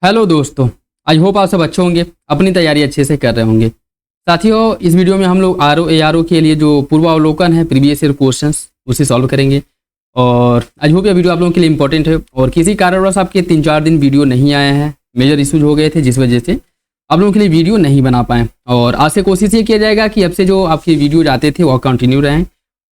Hello दोस्तों, I hope आप सब अच्छे होंगे, अपनी तैयारी अच्छे से कर रहे होंगे। साथियों, इस वीडियो में हम लोग आर ओ के लिए जो पूर्वावलोकन है प्रीवियस ईयर क्वेश्चंस उसे सॉल्व करेंगे। और आई होप यह वीडियो आप लोगों के लिए इंपॉर्टेंट है। और किसी कारणवश आपके 3-4 दिन वीडियो नहीं आए हैं, मेजर इशूज हो गए थे जिस वजह से आप लोगों के लिए वीडियो नहीं बना पाए। और आज से कोशिश ये किया जाएगा कि अब से जो आपके वीडियो जाते थे वो कंटिन्यू रहें।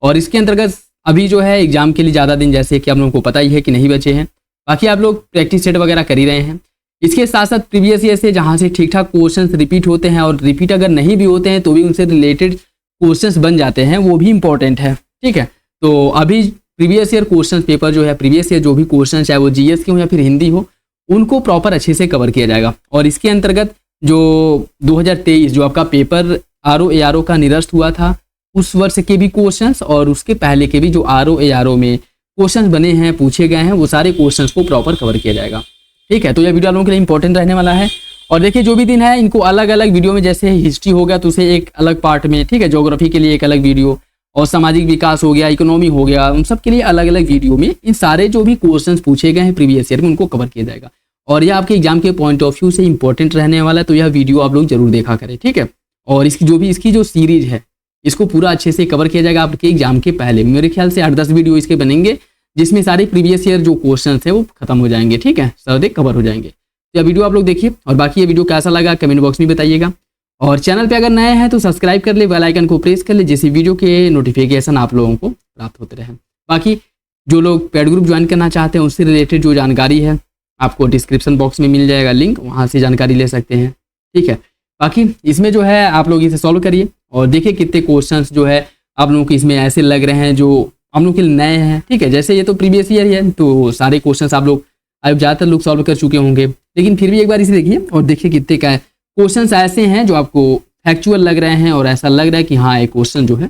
और इसके अंतर्गत अभी जो है एग्जाम के लिए ज़्यादा दिन जैसे कि आप लोगों को पता ही है कि नहीं बचे हैं, बाकी आप लोग प्रैक्टिस सेट वगैरह कर ही रहे हैं। इसके साथ साथ प्रीवियस ईयर से जहाँ से ठीक ठाक क्वेश्चंस रिपीट होते हैं और रिपीट अगर नहीं भी होते हैं तो भी उनसे रिलेटेड क्वेश्चंस बन जाते हैं, वो भी इंपॉर्टेंट है। ठीक है, तो अभी प्रीवियस ईयर क्वेश्चन पेपर जो है, प्रीवियस ईयर जो भी क्वेश्चन चाहे वो जीएस के हो या फिर हिंदी हो, उनको प्रॉपर अच्छे से कवर किया जाएगा। और इसके अंतर्गत जो 2023 जो आपका पेपर आर ओ का निरस्त हुआ था, उस वर्ष के भी क्वेश्चंस और उसके पहले के भी जो आर ओ में क्वेश्चंस बने हैं, पूछे गए हैं, वो सारे क्वेश्चंस को प्रॉपर कवर किया जाएगा। ठीक है, तो यह वीडियो आप लोगों के लिए इंपॉर्टेंट रहने वाला है। और देखिए, जो भी दिन है इनको अलग अलग वीडियो में, जैसे हिस्ट्री हो गया तो उसे एक अलग पार्ट में, ठीक है, ज्योग्राफी के लिए एक अलग वीडियो, और सामाजिक विकास हो गया, इकोनॉमी हो गया, उन सब के लिए अलग अलग वीडियो में इन सारे जो भी क्वेश्चंस पूछे गए हैं प्रीवियस ईयर में उनको कवर किया जाएगा। और यह आपके एग्जाम के पॉइंट ऑफ व्यू से इंपॉर्टेंट रहने वाला है, तो यह वीडियो आप लोग जरूर देखा करें। ठीक है, और इसकी जो सीरीज है इसको पूरा अच्छे से कवर किया जाएगा आपके एग्जाम के पहले। मेरे ख्याल से 8-10 वीडियो इसके बनेंगे जिसमें सारे प्रीवियस ईयर जो क्वेश्चन है वो खत्म हो जाएंगे। ठीक है, सारे कवर हो जाएंगे। तो यह वीडियो आप लोग देखिए, और बाकी ये वीडियो कैसा लगा कमेंट बॉक्स में बताइएगा। और चैनल पे अगर नए हैं तो सब्सक्राइब कर ले, बेल आइकन को प्रेस कर ले, जिससे वीडियो के नोटिफिकेशन आप लोगों को प्राप्त होते रहें। बाकी जो लोग पेड ग्रुप ज्वाइन करना चाहते हैं उससे रिलेटेड जो जानकारी है आपको डिस्क्रिप्शन बॉक्स में मिल जाएगा लिंक, वहाँ से जानकारी ले सकते हैं। ठीक है, बाकी इसमें जो है आप लोग इसे सॉल्व करिए और देखिए कितने क्वेश्चंस जो है आप लोगों को इसमें ऐसे लग रहे हैं जो हम लोग के लिए नए हैं। ठीक है, जैसे ये तो प्रीवियस ईयर ही है तो सारे क्वेश्चंस आप लोग ज़्यादातर लोग सॉल्व कर चुके होंगे, लेकिन फिर भी एक बार इसे देखिए और देखिए कितने का क्वेश्चंस ऐसे हैं जो आपको फैक्चुअल लग रहे हैं और ऐसा लग रहा है कि हाँ एक क्वेश्चन जो है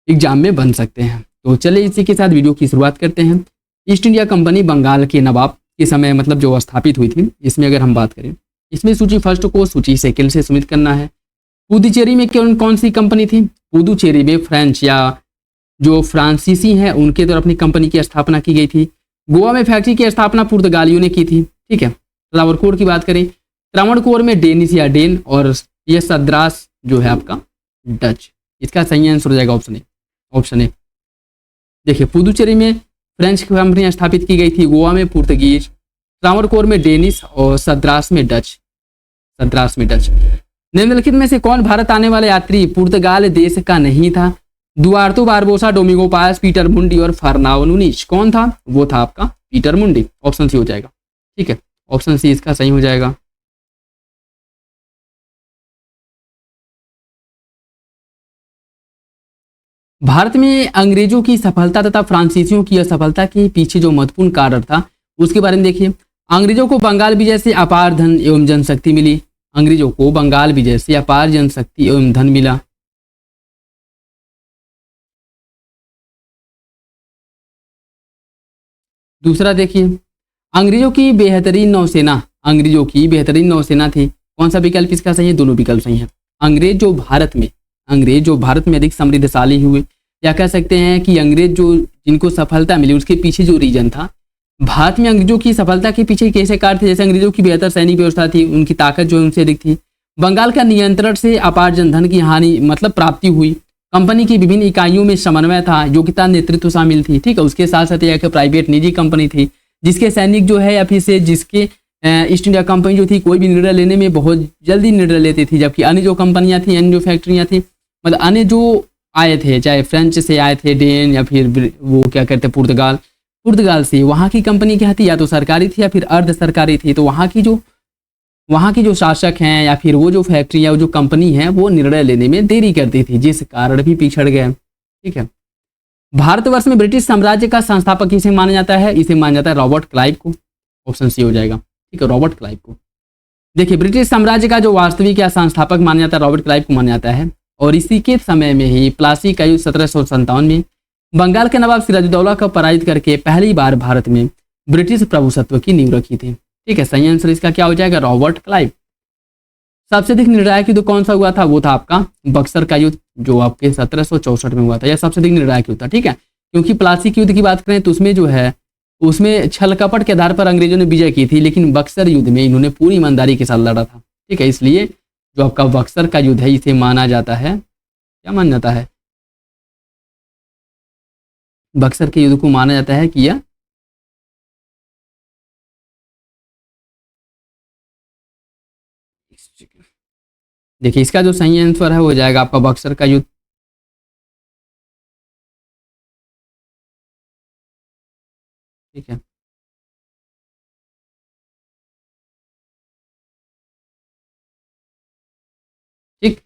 एग्जाम में बन सकते हैं। तो चलिए इसी के साथ वीडियो की शुरुआत करते हैं। ईस्ट इंडिया कंपनी बंगाल के नवाब के समय मतलब जो स्थापित हुई थी, इसमें अगर हम बात करें, इसमें सूची फर्स्ट को सूची सेकंड से सुमित करना है। पुदुचेरी में कौन सी कंपनी थी? पुदुचेरी में फ्रेंच या जो फ्रांसीसी हैं उनके द्वारा अपनी कंपनी की स्थापना की गई थी। गोवा में फैक्ट्री की स्थापना पुर्तगालियों ने की थी। ठीक है, त्रावणकोर की बात करें, त्रावणकोर में डेनिश या डेन, और ये सद्रास जो है आपका डच। इसका सही आंसर हो जाएगा ऑप्शन ए। देखिए, पुदुचेरी में फ्रेंच कंपनी स्थापित की गई थी, गोवा में पुर्तगीज, त्रावणकोर में डेनिश और सद्रास में डच। निम्नलिखित में से कौन भारत आने वाला यात्री पुर्तगाल देश का नहीं था? दुआर्तो बारबोसा, डोमिंगो पास, पीटर मुंडी और फर्नाओ नुनीज। कौन था? वो था आपका पीटर मुंडी। ऑप्शन सी हो जाएगा। ठीक है, ऑप्शन सी इसका सही हो जाएगा। भारत में अंग्रेजों की सफलता तथा फ्रांसीसियों की असफलता के पीछे जो महत्वपूर्ण कारण था उसके बारे में देखिए। अंग्रेजों को बंगाल विजय से अपार धन एवं जनशक्ति मिली। अंग्रेजों को बंगाल विजय से अपार जनशक्ति एवं धन मिला। दूसरा देखिए, अंग्रेजों की बेहतरीन नौसेना थी। कौन सा विकल्प इसका सही है? दोनों विकल्प सही हैं। अंग्रेज जो भारत में अधिक समृद्धशाली हुए, या कह सकते हैं कि अंग्रेज जो जिनको सफलता मिली उसके पीछे जो रीजन था, भारत में अंग्रेजों की सफलता के पीछे कैसे कारण थे? जैसे अंग्रेजों की बेहतर सैनिक व्यवस्था थी, उनकी ताकत जो है उनसे अधिक थी। बंगाल का नियंत्रण से अपार जनधन की हानि मतलब प्राप्ति हुई। कंपनी की विभिन्न इकाइयों में समन्वय था, योग्यता नेतृत्व शामिल थी। ठीक है, उसके साथ साथ एक प्राइवेट निजी कंपनी थी जिसके सैनिक जो है या फिर से जिसके ईस्ट इंडिया कंपनी जो थी कोई भी निर्णय लेने में बहुत जल्दी निर्णय लेती थी, जबकि अन्य जो कंपनियां थी, अन्य जो फैक्ट्रियां थी, मतलब अन्य जो आए थे, चाहे फ्रेंच से आए थे डेन या फिर वो क्या कहते हैं पुर्तगाल से, वहाँ की कंपनी क्या थी? या तो सरकारी थी या फिर अर्ध सरकारी थी। तो वहाँ की जो शासक हैं या फिर वो जो फैक्ट्री या वो जो कंपनी है वो निर्णय लेने में देरी करती थी, जिस कारण भी पिछड़ गए। ठीक है, भारतवर्ष में ब्रिटिश साम्राज्य का संस्थापक इसे माना जाता है? इसे माना जाता है रॉबर्ट क्लाइव को। ऑप्शन सी हो जाएगा। ठीक है, रॉबर्ट क्लाइव को। देखिए, ब्रिटिश साम्राज्य का जो वास्तविक या संस्थापक माना जाता है रॉबर्ट क्लाइव को माना जाता है। और इसी के समय में ही प्लासी का युद्ध 1757 में बंगाल के नवाब सिराजुद्दौला को पराजित करके पहली बार भारत में ब्रिटिश प्रभुसत्व की नींव रखी थी। ठीक है, सही आंसर इसका क्या हो जाएगा? Robert Clive. सबसे अधिक निर्णायक युद्ध कौन सा हुआ था? वो था आपका बक्सर का युद्ध, जो आपके 1764 में हुआ था। यह सबसे अधिक निर्णायक युद्ध था। ठीक है, क्योंकि प्लासी के युद्ध की बात करें तो उसमें जो है उसमें छल कपट के आधार पर अंग्रेजों ने विजय की थी, लेकिन बक्सर युद्ध में इन्होंने पूरी ईमानदारी के साथ लड़ा था। ठीक है, इसलिए जो आपका बक्सर का युद्ध है इसे माना जाता है, क्या माना जाता है, बक्सर के युद्ध को माना जाता है कि यह देखिए इसका जो सही आंसर है हो जाएगा आपका बक्सर का युद्ध। ठीक है, ठीक,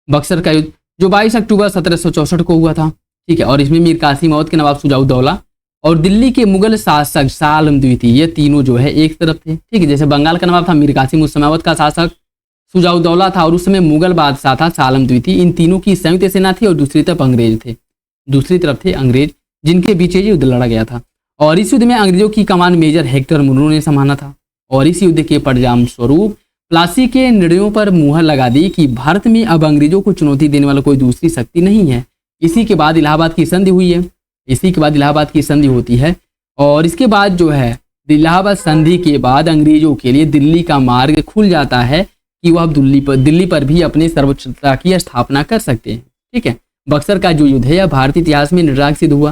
बक्सर का युद्ध जो 22 अक्टूबर 1764 को हुआ था। ठीक है, और इसमें मीर कासिम औद के नवाब शुजाउद्दौला और दिल्ली के मुगल शासक शाह आलम द्वितीय, ये तीनों जो है एक तरफ थे। ठीक है, जैसे बंगाल का नवाब था मीर कासिम, उस समय अवध का शासक शुजाउद्दौला था और उस समय मुगल बादशाह था शाह आलम द्वितीय। इन तीनों की संयुक्त सेना थी और दूसरी तरफ अंग्रेज थे, दूसरी तरफ थे अंग्रेज, जिनके बीच ये युद्ध लड़ा गया था। और इस युद्ध में अंग्रेजों की कमान मेजर हेक्टर मुनरो ने संभाला था। और इस युद्ध के परिणाम स्वरूप प्लासी के निर्णयों पर मुहर लगा दी कि भारत में अब अंग्रेजों को चुनौती देने वाला कोई दूसरी शक्ति नहीं है। इसी के बाद इलाहाबाद की संधि हुई है, इसी के बाद इलाहाबाद की संधि होती है। और इसके बाद जो है इलाहाबाद संधि के बाद अंग्रेजों के लिए दिल्ली का मार्ग खुल जाता है कि वह अब दिल्ली पर भी अपनी सर्वोच्चता की स्थापना कर सकते हैं। ठीक है, बक्सर का जो युद्ध है यह भारतीय इतिहास में निर्णायक सिद्ध हुआ।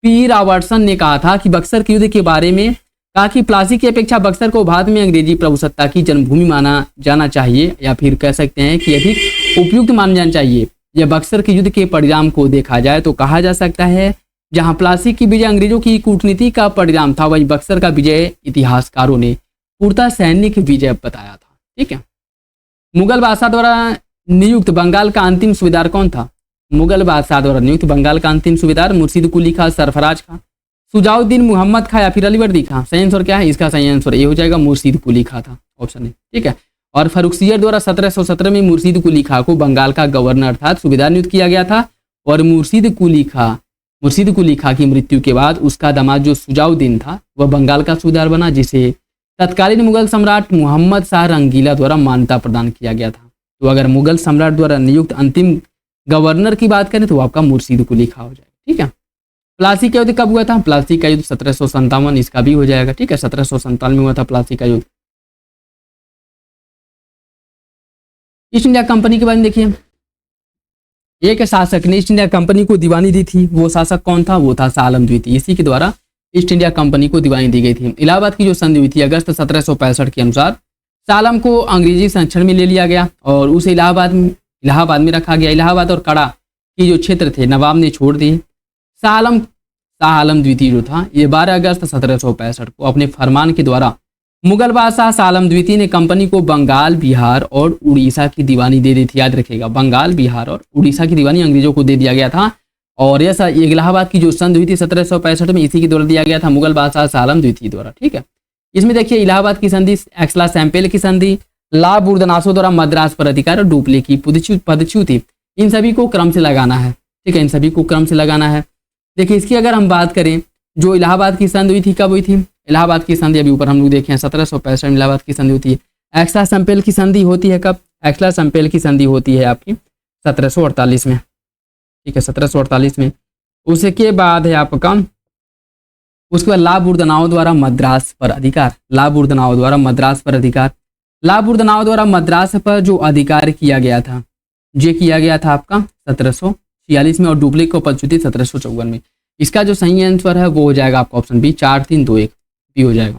पी रॉबर्टसन ने कहा था कि बक्सर के युद्ध के बारे में कहा कि प्लासी की अपेक्षा बक्सर को भारत में अंग्रेजी प्रभुसत्ता की जन्मभूमि माना जाना चाहिए, या फिर कह सकते हैं कि अधिक उपयुक्त माना जाना चाहिए। यह बक्सर के युद्ध के परिणाम को देखा जाए तो कहा जा सकता है जहां प्लासी की विजय अंग्रेजों की कूटनीति का परिणाम था, वही बक्सर का विजय इतिहासकारों ने पूर्णतः सैनिक विजय बताया था। ठीक है, मुगल बादशाह द्वारा नियुक्त बंगाल का अंतिम सूबेदार कौन था? मुगल बादशाह द्वारा नियुक्त बंगाल का अंतिम सूबेदार मुर्शीद कुली खां, सरफराज खां, सुजाउद्दीन मुहम्मद खां या फिर अलीवर्दी खां? सही आंसर क्या है? इसका सही आंसर ये हो जाएगा मुर्शीद कुली खां था, ऑप्शन है। ठीक है, और फर्रुखसियर द्वारा 1717 में मुर्शीद कुली खां को बंगाल का गवर्नर अर्थात सूबेदार नियुक्त किया गया था। और मुर्शीद कुली खां की मृत्यु के बाद उसका दामाद जो सुजाउद्दीन था वह बंगाल का सूबेदार बना, जिसे तत्कालीन मुगल सम्राट मोहम्मद शाह रंगीला द्वारा मान्यता प्रदान किया गया था। तो अगर मुगल सम्राट द्वारा नियुक्त अंतिम गवर्नर की बात करें तो आपका मुर्शीद कुली खां हो जाएगा। ठीक है, प्लासी का युद्ध कब हुआ था? प्लासी का युद्ध 1757, इसका भी हो जाएगा। ठीक है, 1757 में हुआ था प्लासी का युद्ध। ईस्ट इंडिया कंपनी के बारे में देखिए, एक शासक ने ईस्ट इंडिया कंपनी को दीवानी दी थी, वो शासक कौन था? वो था शाह आलम द्वितीय। इसी के द्वारा ईस्ट इंडिया कंपनी को दीवानी दी गई थी। इलाहाबाद की जो संधि हुई थी अगस्त 1765 के अनुसार शाह आलम को अंग्रेजी संरक्षण में ले लिया गया और उसे इलाहाबाद में रखा गया। इलाहाबाद और कड़ा की जो क्षेत्र थे नवाब ने छोड़ दिए। शाह आलम द्वितीय जो था ये 12 अगस्त 1765 को अपने फरमान के द्वारा मुगल बादशाह शाह आलम द्वितीय ने कंपनी को बंगाल, बिहार और उड़ीसा की दीवानी दे दी थी। याद रखिएगा, बंगाल, बिहार और उड़ीसा की दीवानी अंग्रेजों को दे दिया गया था। और ऐसा इलाहाबाद की जो संधि हुई थी 1765 में इसी के द्वारा दिया गया था मुगल बादशाह शाह आलम द्वितीय द्वारा। ठीक है, इसमें देखिए इलाहाबाद की संधि, एक्सला सैंपेल की संधि, ला बुर्दनासो द्वारा मद्रास पर अधिकार और डुप्ले की पदच्युति, इन सभी को क्रम से लगाना है। ठीक है, इन सभी को क्रम से लगाना है। देखिए इसकी अगर हम बात करें, जो इलाहाबाद की संधि हुई थी कब हुई थी? इलाहाबाद की संधि अभी ऊपर हम लोग देखे हैं 1765 में इलाहाबाद की संधि होती है। एक्सला सैंपेल की संधि होती है कब? एक्सला सैंपेल की संधि होती है आपकी 1748 में। ठीक है, 1748 में। उसके बाद है आपका उसके बाद ला बुर्दनाओ द्वारा मद्रास पर अधिकार। ला बुर्दनाओ द्वारा मद्रास पर अधिकार। ला बुर्दनाओ द्वारा मद्रास पर जो अधिकार किया गया था ये किया गया था आपका 1746 में और डुप्ले को पदच्युति 1754 में। इसका जो सही आंसर है वो हो जाएगा आपका ऑप्शन बी, 4321 भी हो जाएगा।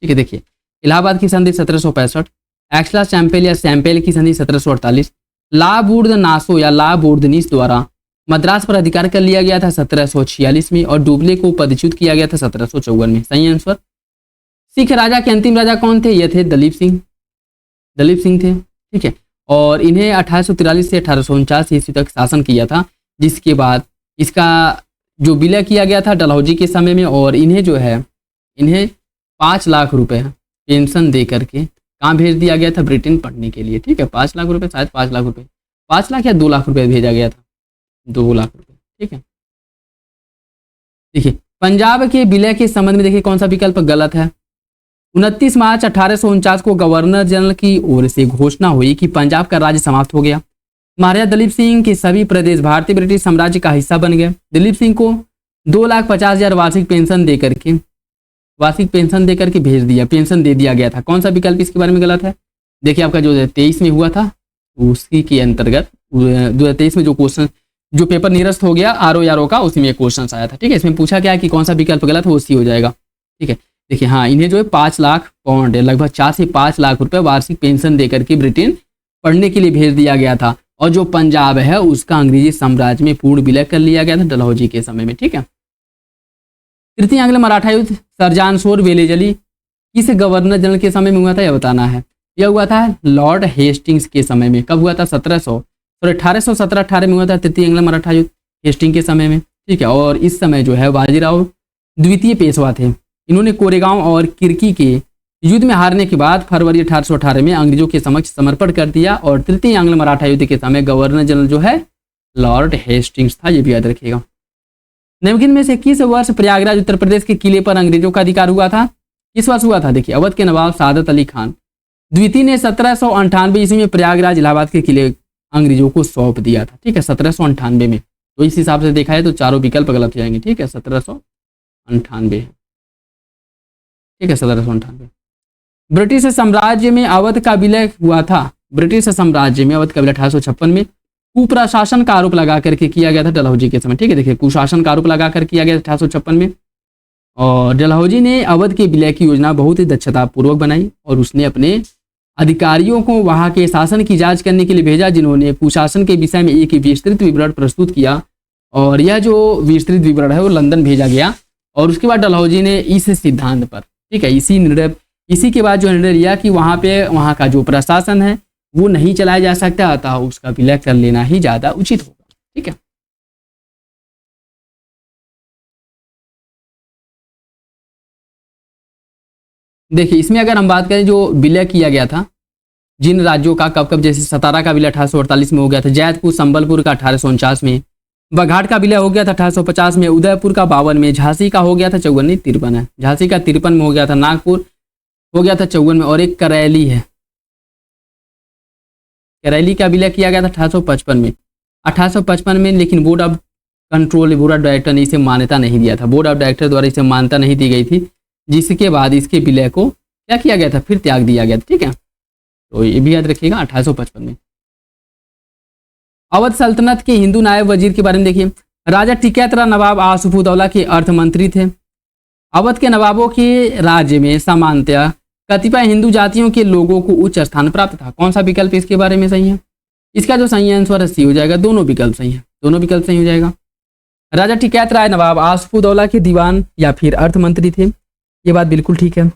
ठीक है, देखिए इलाहाबाद की संधि 1765, एक्सला सैंपेल या सैंपेल की संधि 1748, ला बुर्दनासो या ला बुर्दनीस द्वारा मद्रास पर अधिकार कर लिया गया था 1746 में और डुप्ले को पदच्युत किया गया था 1754 में। सही आंसर। सिख राजा के अंतिम राजा कौन थे? ये थे दलीप सिंह थे। ठीक है, और इन्हें 1843 से 1849 ईस्वी तक शासन किया था, जिसके बाद इसका जो विलय किया गया था डलहौजी के समय में। और इन्हें जो है इन्हें 5 लाख रुपए पेंशन दे करके कहाँ भेज दिया गया था? ब्रिटेन पढ़ने के लिए। ठीक है, 5 लाख रुपए, शायद 5 लाख रुपए, 5 लाख या 2 लाख रुपए भेजा गया था, 2 लाख रुपए। ठीक है, देखिए पंजाब के विलय के संबंध में देखिए कौन सा विकल्प गलत है। 29 मार्च 1849 को गवर्नर जनरल की ओर से घोषणा हुई कि पंजाब का राज्य समाप्त हो गया। महाराजा दलीप सिंह के सभी प्रदेश भारतीय ब्रिटिश साम्राज्य का हिस्सा बन गए। दलीप सिंह को 2,50,000 वार्षिक पेंशन दे करके भेज दिया, पेंशन दे दिया गया था। कौन सा विकल्प इसके बारे में गलत है? देखिए आपका जो 23 में हुआ था उसी के अंतर्गत 2023 में जो क्वेश्चन जो पेपर निरस्त हो गया RO का, उसी में क्वेश्चन आया था। ठीक है, इसमें पूछा क्या है कि कौन सा विकल्प गलत है, उसी हो जाएगा। ठीक है, देखिए हाँ, इन्हें जो है 5 लाख पाउंड लगभग 4 से 5 लाख रुपए वार्षिक पेंशन देकर के ब्रिटेन पढ़ने के लिए भेज दिया गया था। और जो पंजाब है उसका अंग्रेजी साम्राज्य में पूर्ण विलय कर लिया गया था डलहौजी के समय में। ठीक है, तृतीय आंग्ल मराठा युद्ध सर्जानसोर वेलेजली किस गवर्नर जनरल के समय में हुआ था, यह बताना है। यह हुआ था लॉर्ड हेस्टिंग्स के समय में। कब हुआ था? 1817 में हुआ था तृतीय आंग्ल मराठा युद्ध, हेस्टिंग के समय में। ठीक है, और इस समय जो है बाजीराव द्वितीय पेशवा थे। इन्होंने कोरेगांव और किर्की के युद्ध में हारने के बाद फरवरी 1818 में अंग्रेजों के समक्ष समर्पण कर दिया। और तृतीय आंग्ल मराठा युद्ध के समय गवर्नर जनरल जो है लॉर्ड हेस्टिंग्स था, ये भी याद रखिएगा। निम्नलिखित में से किस वर्ष प्रयागराज उत्तर प्रदेश के किले पर अंग्रेजों का अधिकार हुआ था? किस वर्ष हुआ था? देखिए, अवध के नवाब सादत अली खान द्वितीय ने 1798 ईस्वी में प्रयागराज इलाहाबाद के किले अंग्रेजों को सौंप दिया था। ठीक है, 1798 में। तो इस हिसाब से देखा है तो चारों विकल्प गलत हो जाएंगे। ठीक है, 1798। ठीक है, 1798। ब्रिटिश साम्राज्य में अवध का विलय हुआ था। ब्रिटिश साम्राज्य में अवध का विलय 1856 में कुप्रशासन का आरोप लगा करके किया गया था डलहौजी के समय। ठीक है, देखिए कुशासन का आरोप लगा कर किया गया था 1856 में। और डलहौजी ने अवध के विलय की योजना बहुत ही दक्षतापूर्वक बनाई और उसने अपने अधिकारियों को वहां के शासन की जांच करने के लिए भेजा, जिन्होंने कुशासन के विषय में एक विस्तृत विवरण प्रस्तुत किया। और यह जो विस्तृत विवरण है वो लंदन भेजा गया। और उसके बाद डलहौजी ने इस सिद्धांत पर, ठीक है, इसी के बाद जो निर्णय लिया कि वहाँ का जो प्रशासन है वो नहीं चलाया जा सकता, अतः उसका विलय कर लेना ही ज़्यादा उचित होगा। ठीक है, देखिए इसमें अगर हम बात करें जो विलय किया गया था जिन राज्यों का कब कब, जैसे सतारा का विलय 1848 में हो गया था, जैतपुर संबलपुर का 1849 में, बघाट का विलय हो गया था 1850 में, उदयपुर का 52 में, झांसी का हो गया था 54 नहीं 53 है, झांसी का 53 में हो गया था, नागपुर हो गया था 54 में, और एक करैली है, करैली का विलय किया गया था 1855 में। 1855 में लेकिन बोर्ड ऑफ डायरेक्टर ने इसे मान्यता नहीं दिया था, बोर्ड ऑफ डायरेक्टर द्वारा इसे मान्यता नहीं दी गई थी, जिसके बाद इसके विलय को क्या किया गया था, फिर त्याग दिया गया था। ठीक है, तो ये भी याद रखिएगा 1855 में। अवध सल्तनत के हिंदू नायब वजीर के बारे में देखिए, राजा टिकैतरा नवाब आसफुद्दौला के अर्थमंत्री थे। अवध के नवाबों के राज्य में सामान्यतः कतिपय हिंदू जातियों के लोगों को उच्च स्थान प्राप्त था। कौन सा विकल्प इसके बारे में सही है? इसका जो सही आंसर है सी हो जाएगा, दोनों विकल्प सही है, दोनों विकल्प सही हो जाएगा। राजा टिकैत राय नवाब आसफुद्दौला के दीवान या फिर अर्थमंत्री थे, ये बात बिल्कुल ठीक है।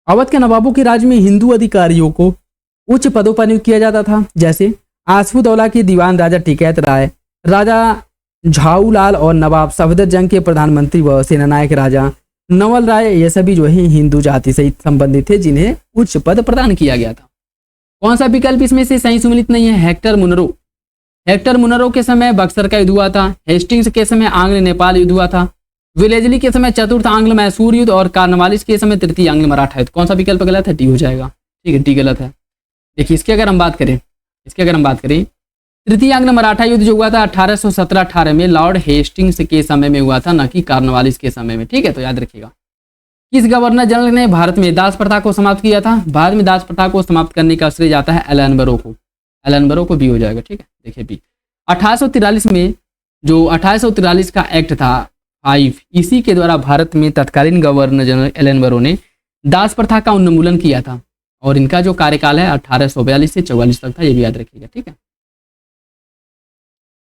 अवध के नवाबों के राज्य में हिंदू अधिकारियों को उच्च पदों पर नियुक्त किया जाता था, जैसे आसफुद्दौला के दीवान राजा टिकैत राय, राजा झाऊलाल और नवाब सफदरजंग के प्रधानमंत्री व सेनानायक राजा नवल राय, ये सभी जो है हिंदू जाति से संबंधित थे जिन्हें उच्च पद प्रदान किया गया था। कौन सा विकल्प इसमें से सही सम्मिलित नहीं है? Hector Munro. हेक्टर मुनरो के समय बक्सर का युद्ध हुआ था, हेस्टिंग्स के समय आंग्ल नेपाल युद्ध हुआ था, वेलेजली के समय चतुर्थ आंग्ल मैसूर युद्ध, और कार्नवालिस के समय तृतीय आंग्ल मराठा युद्ध। कौन सा विकल्प गलत है? डी हो जाएगा। ठीक है, डी गलत है। देखिए इसकी अगर हम बात करें तृतीय आंग्ल मराठा युद्ध जो हुआ था 1817-18 में लॉर्ड हेस्टिंग्स के समय में हुआ था, न कि कार्नवालिस के समय में। ठीक है, तो याद रखिएगा। किस गवर्नर जनरल ने भारत में दास प्रथा को समाप्त किया था? भारत में दास प्रथा को समाप्त करने का श्रेय जाता है एलन बरो को भी हो जाएगा। ठीक है, देखिए बी। 1843 में जो 1843 का एक्ट था 5, इसी के द्वारा भारत में तत्कालीन गवर्नर जनरल एलन बरो ने दास प्रथा का उन्मूलन किया था, और इनका जो कार्यकाल है 1842 से 44 तक था, ये भी याद रखिएगा। ठीक है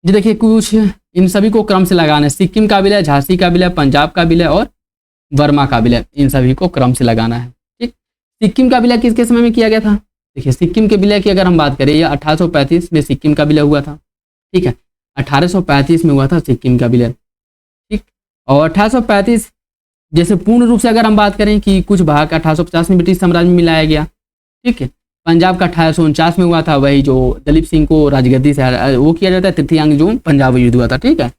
जी, देखिए कुछ इन सभी को क्रम से लगाना है। सिक्किम का विलय, झांसी का विलय, पंजाब का विलय और वर्मा का विलय, इन सभी को क्रम से लगाना है। ठीक, सिक्किम का विलय किसके समय में किया गया था? देखिए सिक्किम के विलय की अगर हम बात करें, यह 1835 में सिक्किम का विलय हुआ था। ठीक है, 1835 में हुआ था सिक्किम का विलय। ठीक, और 1835 जैसे पूर्ण रूप से अगर हम बात करें कि कुछ भाग 1850 में ब्रिटिश साम्राज्य में मिलाया गया। ठीक है, पंजाब का 1849 में हुआ था, वही जो दलीप सिंह को राजगद्दी से वो किया जाता है, तृतीय अंग जो पंजाब युद्ध हुआ था। ठीक है,